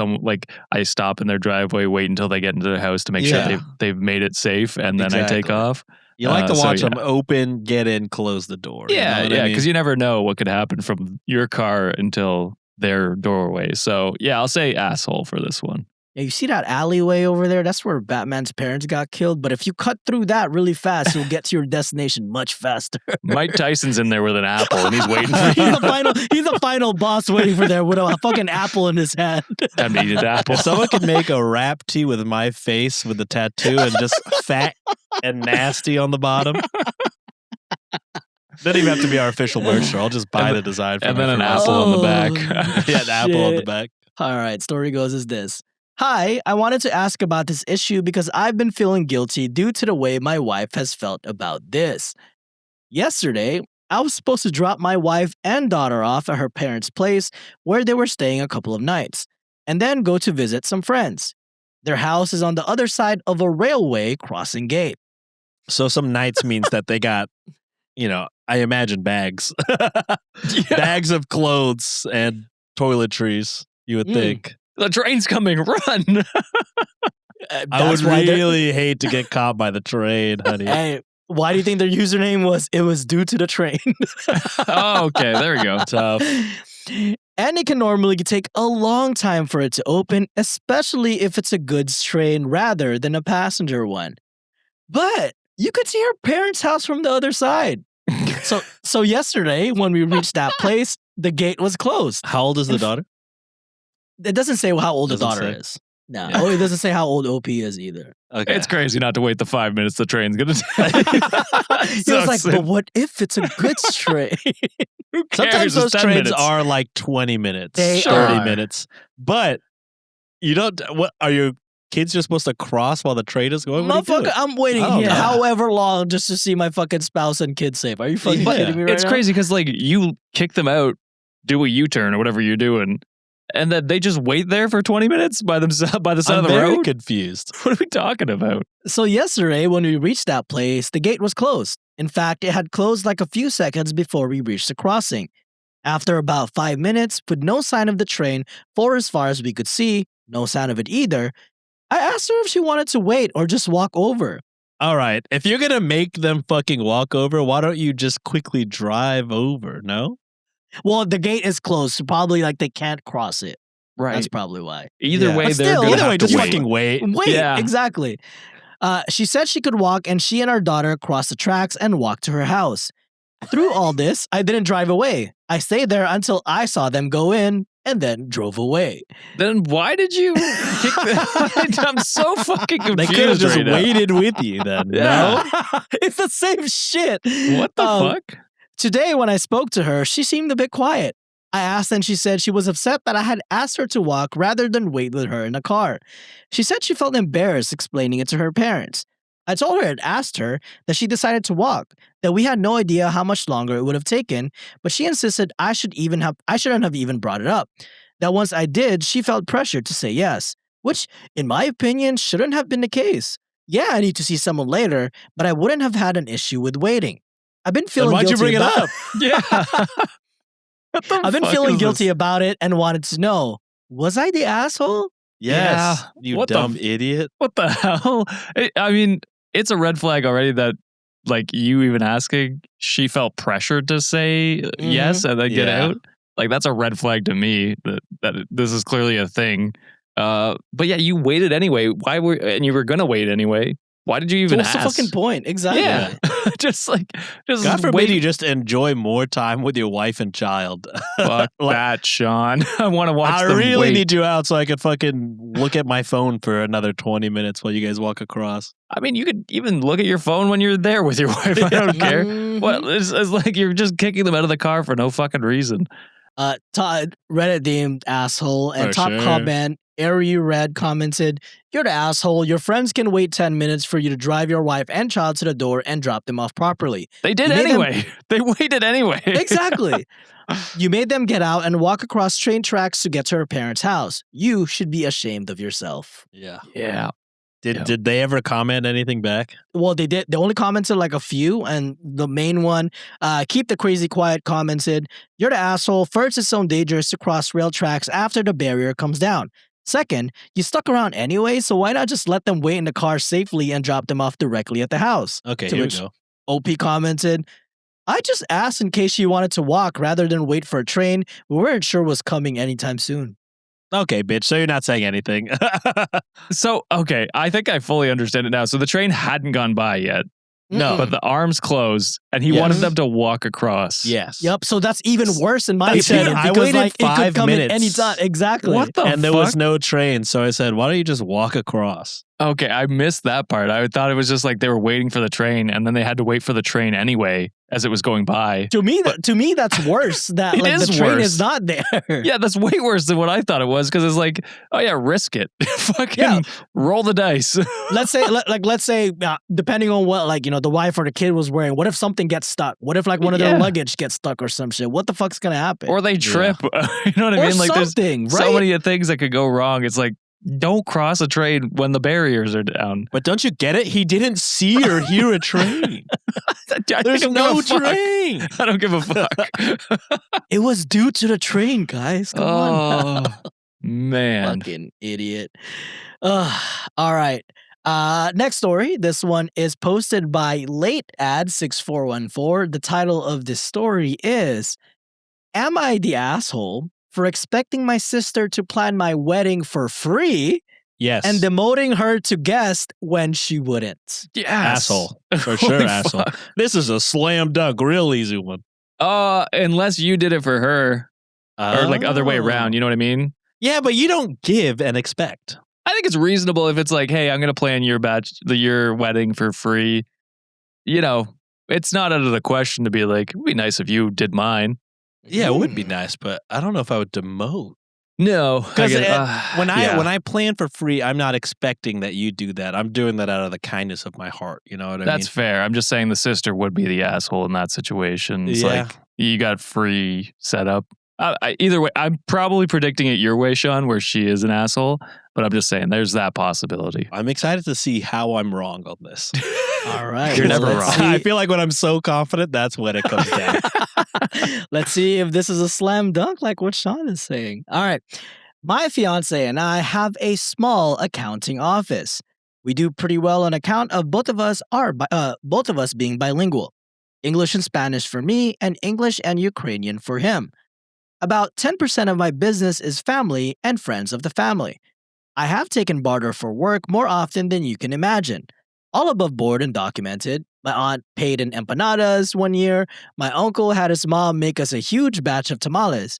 I stop in their driveway, wait until they get into their house to make sure they've made it safe, and then I take off. You like to watch them yeah. open, get in, close the door. Yeah, you know because you never know what could happen from your car until their doorway. So yeah, I'll say asshole for this one. Yeah, you see that alleyway over there? That's where Batman's parents got killed. But if you cut through that really fast, you'll get to your destination much faster. Mike Tyson's in there with an apple, and he's waiting for you. He's the final boss waiting for there with a fucking apple in his hand. Time to eat an apple. If someone could make a rap tee with my face with the tattoo and just fat and nasty on the bottom. Doesn't even have to be our official merch store. I'll just buy the design from and then an it. apple on the back. Yeah, the apple on the Shit. back. All right, story goes as this. Hi, I wanted to ask about this issue because I've been feeling guilty due to the way my wife has felt about this. Yesterday, I was supposed to drop my wife and daughter off at her parents' place where they were staying a couple of nights, and then go to visit some friends. Their house is on the other side of a railway crossing gate. So some nights means that they got, I imagine bags. Bags of clothes and toiletries, you would think. The train's coming, run! I would really hate to get caught by the train, honey. Hey, why do you think their username was It Was Due to the Train? Oh, okay, there we go. Tough. And it can normally take a long time for it to open, especially if it's a goods train rather than a passenger one. But you could see her parents' house from the other side. So yesterday, when we reached that place, the gate was closed. How old is the daughter? It doesn't say how old the Doesn't daughter say? is. No, Yeah. it doesn't say how old OP is either. Okay. It's crazy not to wait the 5 minutes the train's gonna take. He was like, but what if it's a goods train? Who cares? Sometimes It's those 10 trains minutes. are like 20 minutes, They 30 are. minutes. But you don't, what are your kids just supposed to cross while the train is going? What are you Motherfucker, doing? I'm waiting Oh, here no. however long just to see my fucking spouse and kids safe. Are you fucking Yeah. kidding me right It's now? crazy because like you kick them out, do a U-turn or whatever you're doing, and then they just wait there for 20 minutes by themselves by the side I'm of the very road. confused. What are we talking about? So yesterday, when we reached that place, the gate was closed. In fact, it had closed like a few seconds before we reached the crossing. After about 5 minutes, with no sign of the train for as far as we could see, no sign of it either, I asked her if she wanted to wait or just walk over. All right. If you're going to make them fucking walk over, why don't you just quickly drive over? No? Well, the gate is closed, so probably like they can't cross it. Right. That's probably why. Either Yeah. way, But they're still, gonna Either way, have to just wait. fucking wait. Wait, Yeah. exactly. She said she could walk, and she and our daughter crossed the tracks and walked to her house. Through all this, I didn't drive away. I stayed there until I saw them go in and then drove away. Then why did you kick the I'm so fucking confused. They could have just right now. waited with you then. Yeah. No? It's the same shit. What the fuck? Today, when I spoke to her, she seemed a bit quiet. I asked and she said she was upset that I had asked her to walk rather than wait with her in a car. She said she felt embarrassed explaining it to her parents. I told her I'd asked her that she decided to walk, that we had no idea how much longer it would have taken, but she insisted I shouldn't have even brought it up. That once I did, she felt pressured to say yes, which, in my opinion, shouldn't have been the case. Yeah, I need to see someone later, but I wouldn't have had an issue with waiting. I've been Then feeling why'd you guilty bring it about up? Yeah. What the I've been fuck feeling is guilty this? about it and wanted to know, was I the asshole? Yes. Yeah. You What the dumb f- idiot. What the hell? I mean, it's a red flag already that like you even asking, she felt pressured to say yes and then get Yeah. out. Like that's a red flag to me that this is clearly a thing. But yeah, you waited anyway. And you were gonna wait anyway. Why did you even What's ask? the fucking point? Exactly. Yeah. just God forbid wait. you just enjoy more time with your wife and child. Fuck Like, that, Sean. I want to watch I them really wait. need you out so I can fucking look at my phone for another 20 minutes while you guys walk across. I mean, you could even look at your phone when you're there with your wife. I don't care. Mhm. Well, it's like you're just kicking them out of the car for no fucking reason. Todd, Reddit deemed asshole, and For top sure. comment, Ari Red commented, "You're the asshole. Your friends can wait 10 minutes for you to drive your wife and child to the door and drop them off properly." They did You made them- anyway. They waited anyway. Exactly. You made them get out and walk across train tracks to get to her parents' house. You should be ashamed of yourself. Yeah. Yeah. Did they ever comment anything back? Well, they did. They only commented like a few, and the main one, keep the crazy quiet, commented, "You're the asshole. First, it's so dangerous to cross rail tracks after the barrier comes down. Second, you stuck around anyway, so why not just let them wait in the car safely and drop them off directly at the house?" Okay, To here we which- go. OP commented, "I just asked in case she wanted to walk rather than wait for a train. We weren't sure was coming anytime soon." Okay, bitch. So you're not saying anything. So, okay, I think I fully understand it now. So the train hadn't gone by yet, No. but the arms closed, and he Yes. wanted them to walk across. Yes. Yep. So that's even worse in my I said, opinion I because waited like it 5 could come minutes. in any time. Exactly. What the And there fuck? was no train, so I said, "Why don't you just walk across?" Okay, I missed that part. I thought it was just like they were waiting for the train, and then they had to wait for the train anyway as it was going by. To me, that's worse. That It like the is train worse. is not there. Yeah, that's way worse than what I thought it was because it's like, oh yeah, risk it. Fucking Yeah. roll the dice. Let's say, depending on what the wife or the kid was wearing. What if something gets stuck? What if like one of their Yeah. luggage gets stuck or some shit? What the fuck's gonna happen? Or they trip. You know what I Or mean? Like there's something, right? so many things that could go wrong. It's like, don't cross a train when the barriers are down. But don't you get it? He didn't see or hear a train. I There's don't no give a fuck. train. I don't give a fuck. It was due to the train, guys. Come on. Oh, man. Fucking idiot. All right. Next story. This one is posted by Late Ad 6414. The title of this story is, "Am I the asshole for expecting my sister to plan my wedding for free Yes. and demoting her to guest when she wouldn't. Yes. Asshole. For sure, Holy asshole. fuck. This is a slam dunk, real easy one. Unless you did it for her. Or like other way around, you know what I mean? Yeah, but you don't give and expect. I think it's reasonable if it's like, hey, I'm going to plan your wedding for free. You know, it's not out of the question to be like, it'd be nice if you did mine. Yeah, it would be nice, but I don't know if I would demote. No. Because when I plan for free, I'm not expecting that you do that. I'm doing that out of the kindness of my heart. You know what I mean? That's fair. I'm just saying the sister would be the asshole in that situation. It's like, you got free setup. Either way, I'm probably predicting it your way, Sean, where she is an asshole. But I'm just saying, there's that possibility. I'm excited to see how I'm wrong on this. All right. You're never wrong. I feel like when I'm so confident, that's when it comes down. Let's see if this is a slam dunk like what Sean is saying. All right. My fiance and I have a small accounting office. We do pretty well on account of both of us being bilingual. English and Spanish for me, and English and Ukrainian for him. About 10% of my business is family and friends of the family. I have taken barter for work more often than you can imagine. All above board and documented. My aunt paid in empanadas one year. My uncle had his mom make us a huge batch of tamales.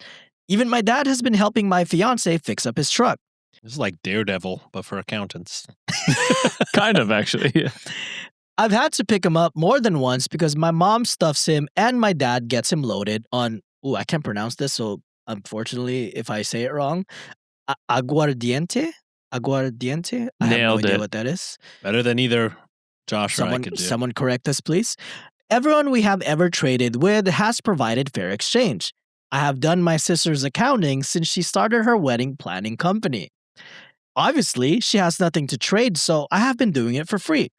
Even my dad has been helping my fiance fix up his truck. This is like Daredevil, but for accountants. Kind of, actually. Yeah. I've had to pick him up more than once because my mom stuffs him and my dad gets him loaded on, I can't pronounce this, so unfortunately, if I say it wrong, aguardiente? Aguardiente? I have no idea what that is. Better than either Josh or I could do. Someone correct us, please. Everyone we have ever traded with has provided fair exchange. I have done my sister's accounting since she started her wedding planning company. Obviously, she has nothing to trade, so I have been doing it for free.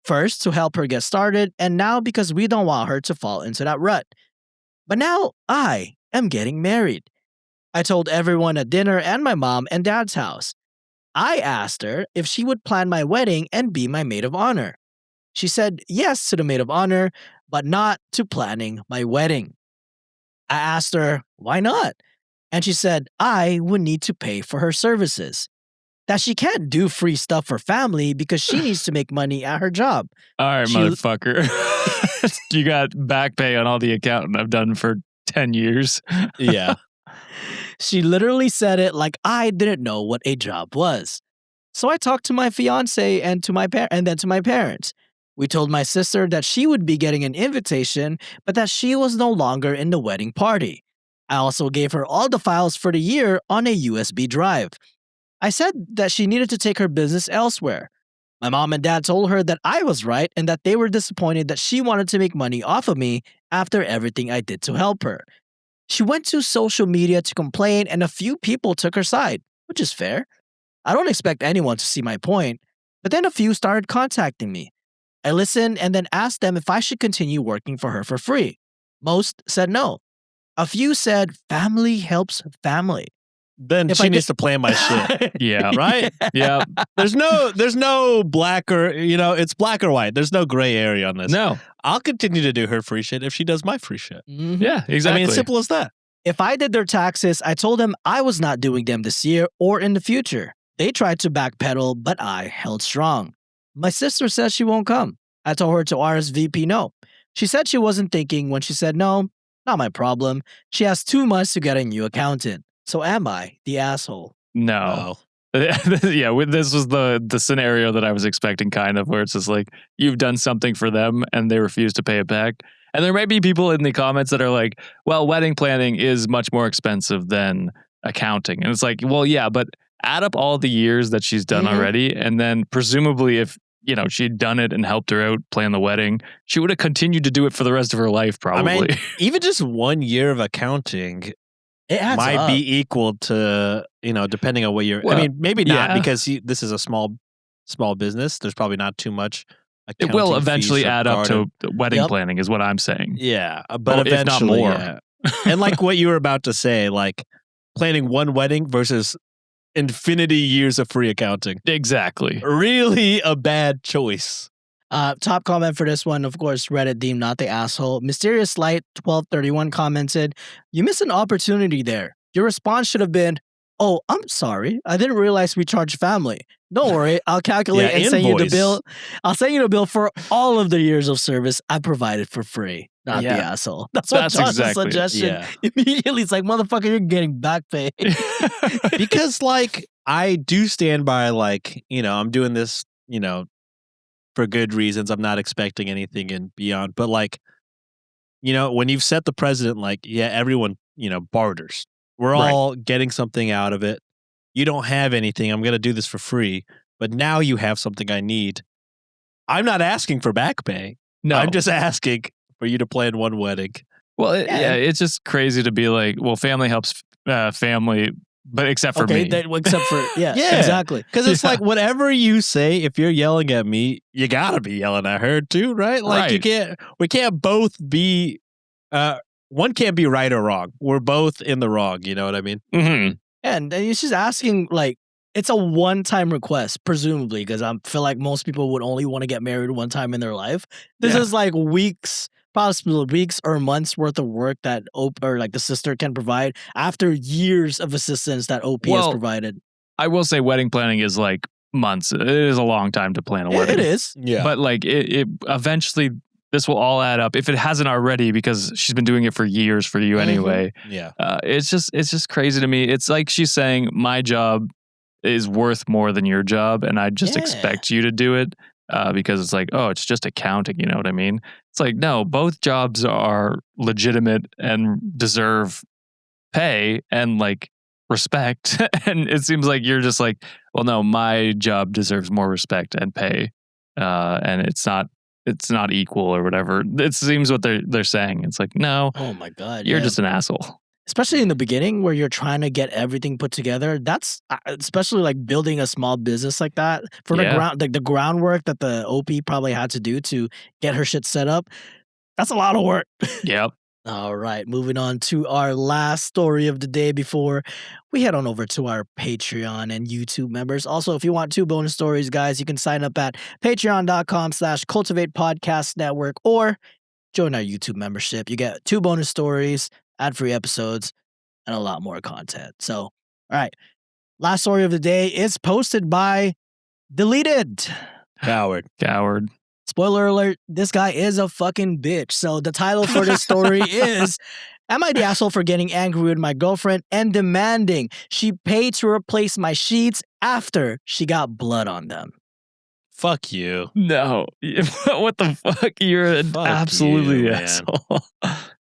First, to help her get started, and now because we don't want her to fall into that rut. But now I am getting married. I told everyone at dinner and my mom and dad's house. I asked her if she would plan my wedding and be my maid of honor. She said yes to the maid of honor, but not to planning my wedding. I asked her, why not? And she said I would need to pay for her services. That she can't do free stuff for family because she needs to make money at her job. All right, motherfucker. You got back pay on all the accounting I've done for 10 years. Yeah. She literally said it like I didn't know what a job was. So I talked to my fiance and then to my parents. We told my sister that she would be getting an invitation, but that she was no longer in the wedding party. I also gave her all the files for the year on a USB drive. I said that she needed to take her business elsewhere. My mom and dad told her that I was right and that they were disappointed that she wanted to make money off of me after everything I did to help her. She went to social media to complain and a few people took her side, which is fair. I don't expect anyone to see my point, but then a few started contacting me. I listened and then asked them if I should continue working for her for free. Most said no. A few said family helps family. Then she needs to plan my shit. Yeah. Right? Yeah. There's no black or, it's black or white. There's no gray area on this. No. I'll continue to do her free shit if she does my free shit. Mm-hmm. Yeah, exactly. I mean, simple as that. If I did their taxes, I told them I was not doing them this year or in the future. They tried to backpedal, but I held strong. My sister says she won't come. I told her to RSVP no. She said she wasn't thinking when she said no, not my problem. She has 2 months to get a new accountant. So am I the asshole? No. Yeah, this was the scenario that I was expecting, kind of, where it's just like, you've done something for them and they refuse to pay it back. And there might be people in the comments that are like, well, wedding planning is much more expensive than accounting. And it's like, well, yeah, but add up all the years that she's done already. And then presumably if, she'd done it and helped her out plan the wedding, she would have continued to do it for the rest of her life, probably. I mean, even just 1 year of accounting it adds might up. be equal to, depending on what you're, well, I mean, maybe not yeah. because this is a small business. There's probably not too much. It will eventually add up to wedding Yep. planning is what I'm saying. Yeah. But if not eventually, more. yeah. And like what you were about to say, like planning one wedding versus infinity years of free accounting. Exactly. Really a bad choice. Top comment for this one, of course, Reddit deemed not the asshole. Mysterious Light 1231 commented, "You missed an opportunity there. Your response should have been, "Oh, I'm sorry. I didn't realize we charge family. Don't worry. I'll calculate and send you the invoice. bill. I'll send you the bill for all of the years of service I provided for free." Not the Yeah. asshole. That's what That's Josh's exactly it. suggestion. Yeah. Immediately, it's like, motherfucker, you're getting back pay. Because like I do stand by like, I'm doing this, for good reasons. I'm not expecting anything and beyond. But like, when you've set the precedent, like, yeah, everyone, barters. We're Right. all getting something out of it. You don't have anything. I'm going to do this for free. But now you have something I need. I'm not asking for back pay. No. I'm just asking for you to plan one wedding. Well, Yeah. it's just crazy to be like, well, family helps family, but except for me. Except for, yeah, Yeah. exactly. Because it's Yeah. like whatever you say, if you're yelling at me, you gotta be yelling at her too, right? Like Right. we can't both be, one can't be right or wrong. We're both in the wrong. You know what I mean? Mhm. And it's just asking, like, it's a one-time request, presumably, because I feel like most people would only want to get married one time in their life. This Yeah. is like weeks, possibly weeks or months worth of work that or like the sister can provide after years of assistance that OP has Well, provided. I will say wedding planning is like months. It is a long time to plan a wedding. It is. Yeah. But like it eventually this will all add up if it hasn't already because she's been doing it for years for you Mhm. anyway. yeah. It's just crazy to me. It's like she's saying my job is worth more than your job, and I just Yeah. expect you to do it because it's like, oh, it's just accounting. You know what I mean? It's like, no, both jobs are legitimate and deserve pay and like respect. And it seems like you're just like, well, no, my job deserves more respect and pay, and it's not equal or whatever. It seems what they're saying. It's like, no, Oh my God. you're yeah. just an asshole. Especially in the beginning where you're trying to get everything put together. That's especially like building a small business like that for Yeah. the groundwork that the OP probably had to do to get her shit set up. That's a lot of work. Yep. All right, moving on to our last story of the day before we head on over to our Patreon and YouTube members. Also, if you want 2 bonus stories, guys, you can sign up at patreon.com/Cultivate Podcast Network or join our YouTube membership. You get 2 bonus stories, ad-free episodes, and a lot more content. So, all right, last story of the day is posted by Deleted. Coward. Spoiler alert, this guy is a fucking bitch. So the title for this story is, "Am I the asshole for getting angry with my girlfriend and demanding she pay to replace my sheets after she got blood on them?" Fuck you. No. What the fuck? You're Fuck absolutely you, an man. asshole.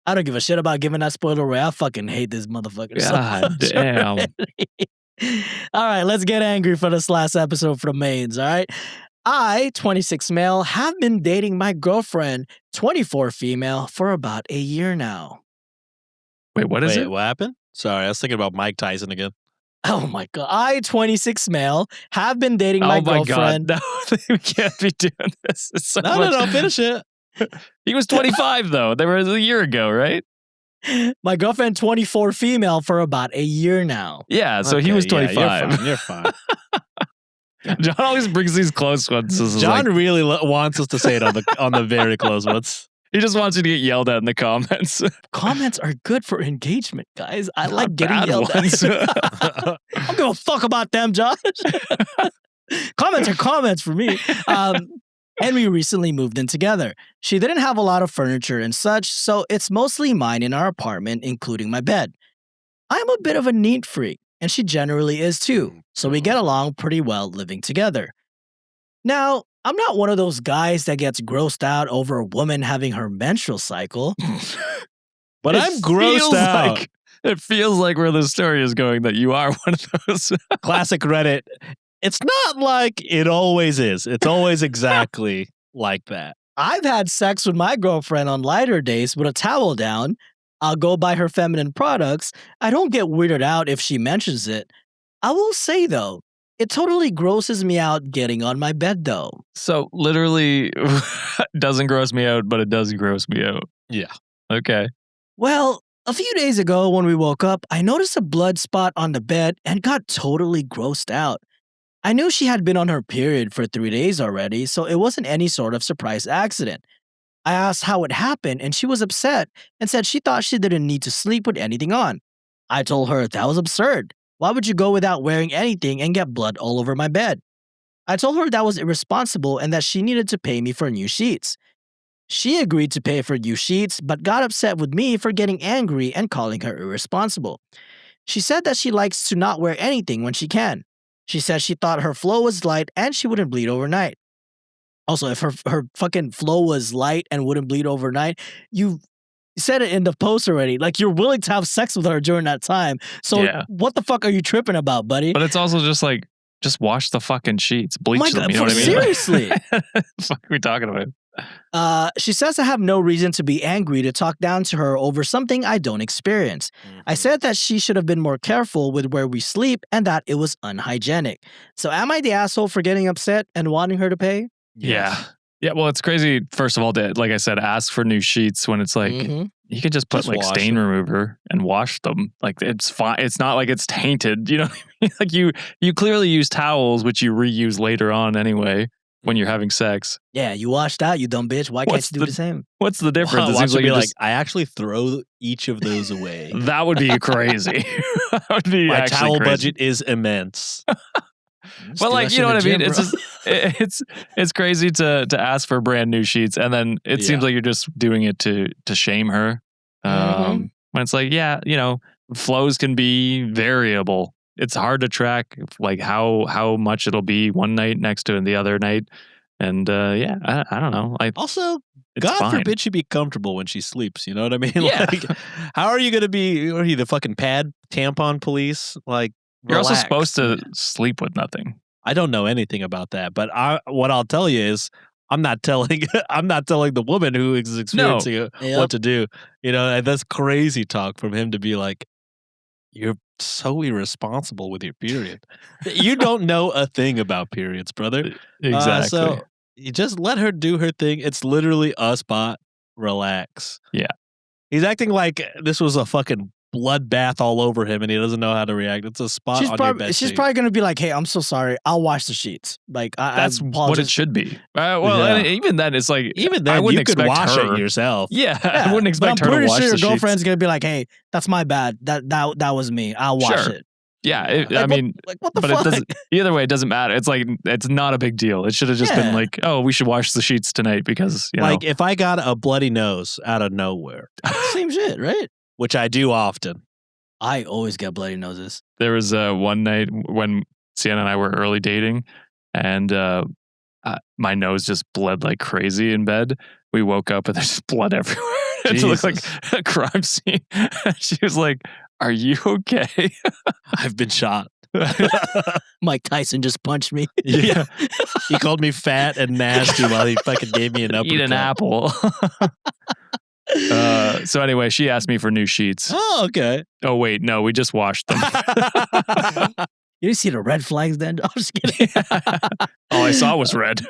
I don't give a shit about giving that spoiler away. I fucking hate this motherfucker so God much damn. already. All right, let's get angry for this last episode from mains, all right? I, 26 male, have been dating my girlfriend, 24 female, for about a year now. Wait, what is Wait, it? what happened? Sorry, I was thinking about Mike Tyson again. Oh my God. I, 26 male, have been dating my Oh my girlfriend. God. No, we can't be doing this. It's so No, much. finish it. He was 25 though. They were a year ago, right? My girlfriend, 24 female, for about a year now. Yeah, so he Okay, was yeah, 25. you're fine. John always brings these close ones. This is John like, really wants us to say it on the very close ones. he just wants you to get yelled at in the comments. Comments are good for engagement, guys. I like Not getting bad yelled ones. at. I don't give a fuck about them, Josh. Comments are comments for me. And we recently moved in together. She didn't have a lot of furniture and such, so it's mostly mine in our apartment, including my bed. I'm a bit of a neat freak, and she generally is too, so we get along pretty well living together. Now, I'm not one of those guys that gets grossed out over a woman having her menstrual cycle. But I'm grossed out. It feels like where the story is going that you are one of those. Classic Reddit. It's not like it always is. It's always exactly like that. I've had sex with my girlfriend on lighter days with a towel down. I'll go buy her feminine products. I don't get weirded out if she mentions it. I will say, though, it totally grosses me out getting on my bed, though. So literally doesn't gross me out, but it does gross me out. Yeah. Okay. Well, a few days ago when we woke up, I noticed a blood spot on the bed and got totally grossed out. I knew she had been on her period for 3 days already, so it wasn't any sort of surprise accident. I asked how it happened, and she was upset and said she thought she didn't need to sleep with anything on. I told her that was absurd. Why would you go without wearing anything and get blood all over my bed? I told her that was irresponsible and that she needed to pay me for new sheets. She agreed to pay for new sheets, but got upset with me for getting angry and calling her irresponsible. She said that she likes to not wear anything when she can. She said she thought her flow was light and she wouldn't bleed overnight. Also, if her fucking flow was light and wouldn't bleed overnight, you said it in the post already. Like, you're willing to have sex with her during that time. So Yeah. what the fuck are you tripping about, buddy? But it's also just like, just wash the fucking sheets, bleach my them. God, You know what I mean? seriously. What the fuck are we talking about? She says I have no reason to be angry to talk down to her over something I don't experience. I said that she should have been more careful with where we sleep and that it was unhygienic. So am I the asshole for getting upset and wanting her to pay? Yeah. Yeah, well, it's crazy, first of all, to, like I said, ask for new sheets when it's like, you could just put Just like wash stain them. remover and wash them. Like, it's fine. It's not like it's tainted. You know what I mean? Like, you clearly use towels, which you reuse later on anyway when you're having sex. Yeah, you washed out, you dumb bitch. Why can't What's you do the same? What's the difference? It Watch seems her like be you like, just, I actually throw each of those away. that would be crazy. That would be My actually towel crazy. budget is immense. Just But do like, that you know shit what in I the mean? gym, It's just it's crazy to ask for brand new sheets, and then it seems like you're just doing it to shame her. When it's like, yeah, you know, flows can be variable. It's hard to track like how much it'll be one night next to the other night, and yeah, I don't know. Also, It's God fine. forbid she be comfortable when she sleeps. You know what I mean? Yeah. Like, how are you going to be? Are you the fucking pad tampon police? Like, You're also relax, supposed to man. sleep with nothing. I don't know anything about that, but what I'll tell you is I'm not telling I'm not telling the woman who is experiencing it Yep. what to do. You know, and that's crazy talk from him to be like, you're so irresponsible with your period. You don't know a thing about periods, brother. Exactly. So you just let her do her thing. It's literally a spot. Relax. Yeah. He's acting like this was a fucking bloodbath all over him and he doesn't know how to react. It's a spot on your bed she's sheet. probably gonna be like, "Hey, I'm so sorry. I'll wash the sheets." Like, That's I what it apologize. should be. Well, Yeah. and even then, it's like, Even I then, wouldn't you could expect wash her. it yourself. Yeah, Yeah, I wouldn't but expect her I'm to pretty wash sure the your sheets. girlfriend's gonna be like, "Hey, that's my bad. That was me. I'll wash Sure. it." Yeah, Like, I mean, what the but fuck? it doesn't. Either way, it doesn't matter. It's like it's not a big deal. It should have just been Yeah. like, oh, we should wash the sheets tonight because you Like know. if I got a bloody nose out of nowhere, Same shit, right? which I do often. I always get bloody noses. There was one night when Sienna and I were early dating, and my nose just bled like crazy in bed. We woke up and there's blood everywhere. It looked like a crime scene. She was like, "Are you okay?" I've been shot. Mike Tyson just punched me. Yeah. He called me fat and nasty while he fucking gave me an uppercut. Eat an apple. So anyway, she asked me for new sheets. Oh, okay. Oh wait, no, we just washed them. You didn't see the red flags then? I'm just kidding. All I saw was red.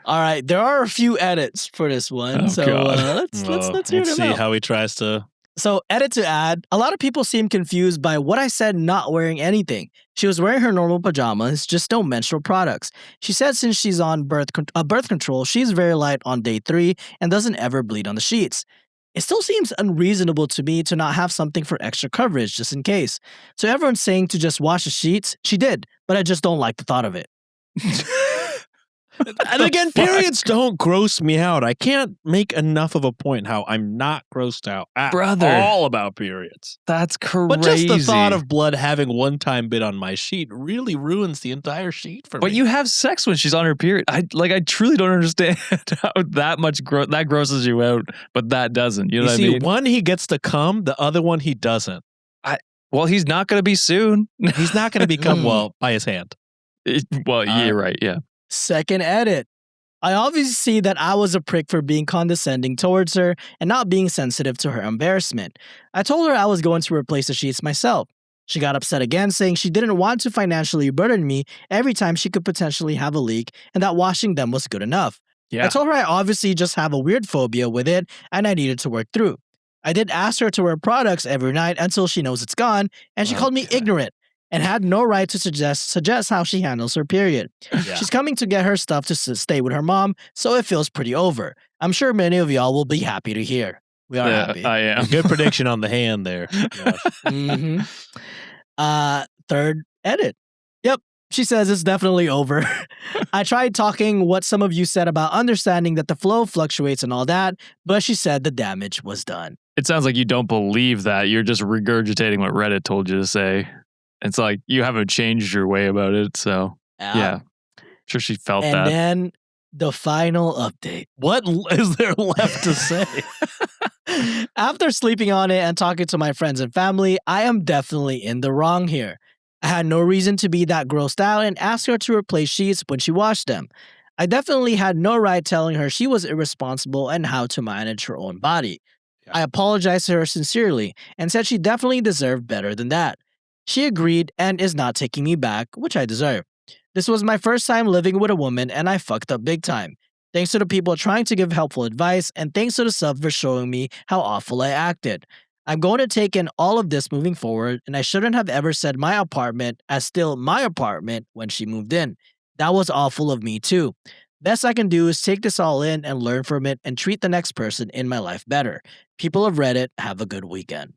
All right, there are a few edits for this one, Oh, so God. let's hear them see out. how he tries to. So, edit to add, a lot of people seem confused by what I said not wearing anything. She was wearing her normal pajamas, just no menstrual products. She said since she's on birth control, she's very light on day 3 and doesn't ever bleed on the sheets. It still seems unreasonable to me to not have something for extra coverage just in case. So everyone's saying to just wash the sheets. She did, but I just don't like the thought of it. And again, periods don't gross me out. I can't make enough of a point how I'm not grossed out at Brother. all about periods. That's crazy. But just the thought of blood having one time bit on my sheet really ruins the entire sheet for me. But you have sex when she's on her period. I truly don't understand how that much that grosses you out, but that doesn't. You know what see, I mean? one he gets to come, the other one he doesn't. Well, he's not going to be soon. He's not going to become well by his hand. Well, you're right. Yeah. Second edit. I obviously see that I was a prick for being condescending towards her and not being sensitive to her embarrassment. I told her I was going to replace the sheets myself. She got upset again, saying she didn't want to financially burden me every time she could potentially have a leak and that washing them was good enough. Yeah. I told her I obviously just have a weird phobia with it and I needed to work through. I did ask her to wear products every night until she knows it's gone, and she called me ignorant and had no right to suggest how she handles her period. Yeah. She's coming to get her stuff to stay with her mom, so it feels pretty over. I'm sure many of y'all will be happy to hear. We are happy. I am. Good prediction on the hand there. Josh. Third edit. Yep. She says it's definitely over. I tried talking what some of you said about understanding that the flow fluctuates and all that, but she said the damage was done. It sounds like you don't believe that. You're just regurgitating what Reddit told you to say. It's like you haven't changed your way about it. So, yeah. I'm sure she felt and that. And then the final update. What is there left to say? After sleeping on it and talking to my friends and family, I am definitely in the wrong here. I had no reason to be that grossed out and asked her to replace sheets when she washed them. I definitely had no right telling her she was irresponsible and how to manage her own body. Yeah. I apologized to her sincerely and said she definitely deserved better than that. She agreed and is not taking me back, which I deserve. This was my first time living with a woman and I fucked up big time. Thanks to the people trying to give helpful advice and thanks to the sub for showing me how awful I acted. I'm going to take in all of this moving forward, and I shouldn't have ever said my apartment as still my apartment when she moved in. That was awful of me too. Best I can do is take this all in and learn from it and treat the next person in my life better. People of Reddit, have a good weekend.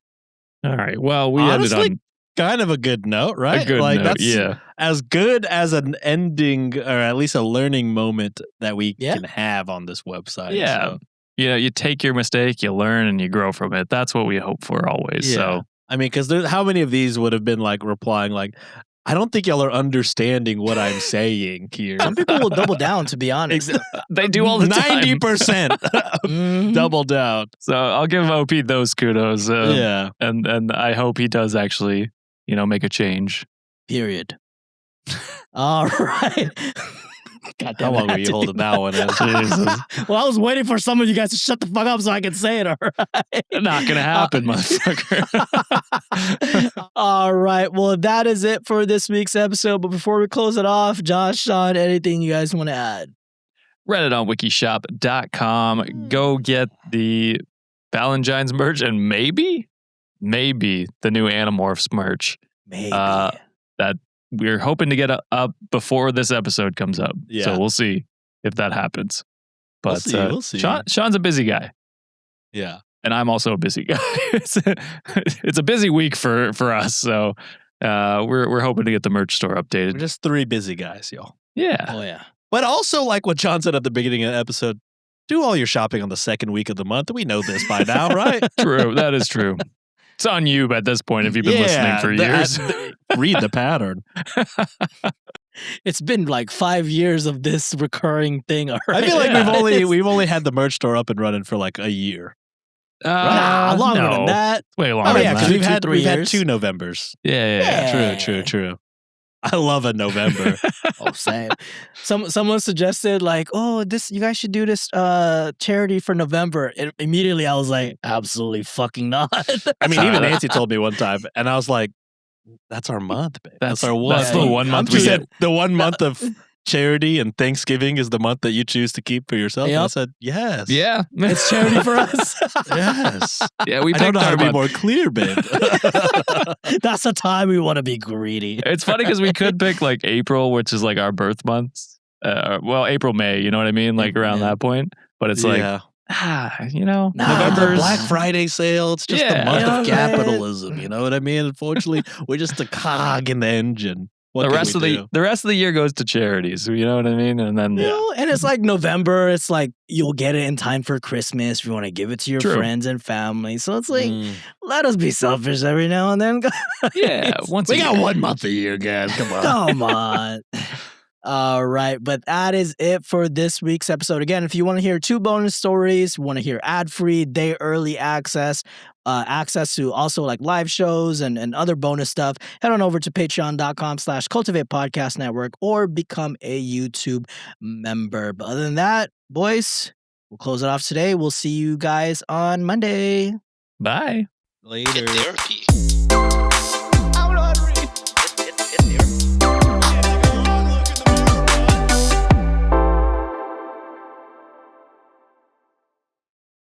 All right. Well, we honestly, ended on kind of a good note, right? A good note, that's as good as an ending or at least a learning moment that we can have on this website. Yeah. So. You take your mistake, you learn, and you grow from it. That's what we hope for always. Yeah. So, I mean, because how many of these would have been like replying like, I don't think y'all are understanding what I'm saying here. Some people will double down, to be honest. They do all the time. 90% double down. So I'll give OP those kudos. Yeah. And I hope he does actually, make a change. Period. All right. God damn, how long were you holding that one in? Jesus. Well, I was waiting for some of you guys to shut the fuck up so I could say it, all right? Not gonna happen, motherfucker. All right. Well, that is it for this week's episode. But before we close it off, Josh, Sean, anything you guys want to add? Reddit on wikishop.com. Go get the Valentine's merch and maybe the new Animorphs merch. Maybe. That we're hoping to get up before this episode comes up. Yeah. So we'll see if that happens. But we'll see. Sean's a busy guy. Yeah. And I'm also a busy guy. It's a busy week for us. So we're hoping to get the merch store updated. We're just three busy guys, y'all. Yeah. Oh, yeah. But also, like what John said at the beginning of the episode, do all your shopping on the second week of the month. We know this by now, right? True. That is true. It's on you at this point if you've been listening for years. Read the pattern. It's been like 5 years of this recurring thing already. I feel like we've only had the merch store up and running for like a year. Longer than that. Way longer. Oh yeah, because we've had 2 Novembers. Yeah. True. I love a November. Oh, same. Someone suggested like, you guys should do this charity for November. And immediately I was like, absolutely fucking not. I mean, even Nancy told me one time, and I was like, that's our month, babe. That's our one. That's the 1 month. She said the 1 month of charity and Thanksgiving is the month that you choose to keep for yourself. Yep. And I said, yes. Yeah. It's charity for us. Yes. Yeah, we I don't picked know how our to be month. more clear, babe. That's the time we want to be greedy. It's funny because we could pick like April, which is like our birth months. April, May, you know what I mean? Like around that point. But it's like, November, Black Friday sale. It's just the month of capitalism. Man. You know what I mean? Unfortunately, we're just a cog in the engine. The rest of the year goes to charities. You know what I mean? And then and it's like November. It's like you'll get it in time for Christmas. If you want to give it to your friends and family. So it's like let us be selfish every now and then. Yeah, we got 1 month a year, guys. Come on. Come on. All right, but that is it for this week's episode. Again, if you want to hear 2 bonus stories, want to hear ad-free, day early access to also like live shows and other bonus stuff, head on over to patreon.com/Cultivate Podcast Network or become a YouTube member. But other than that, boys, we'll close it off today. We'll see you guys on Monday. Bye. Later. Therapy.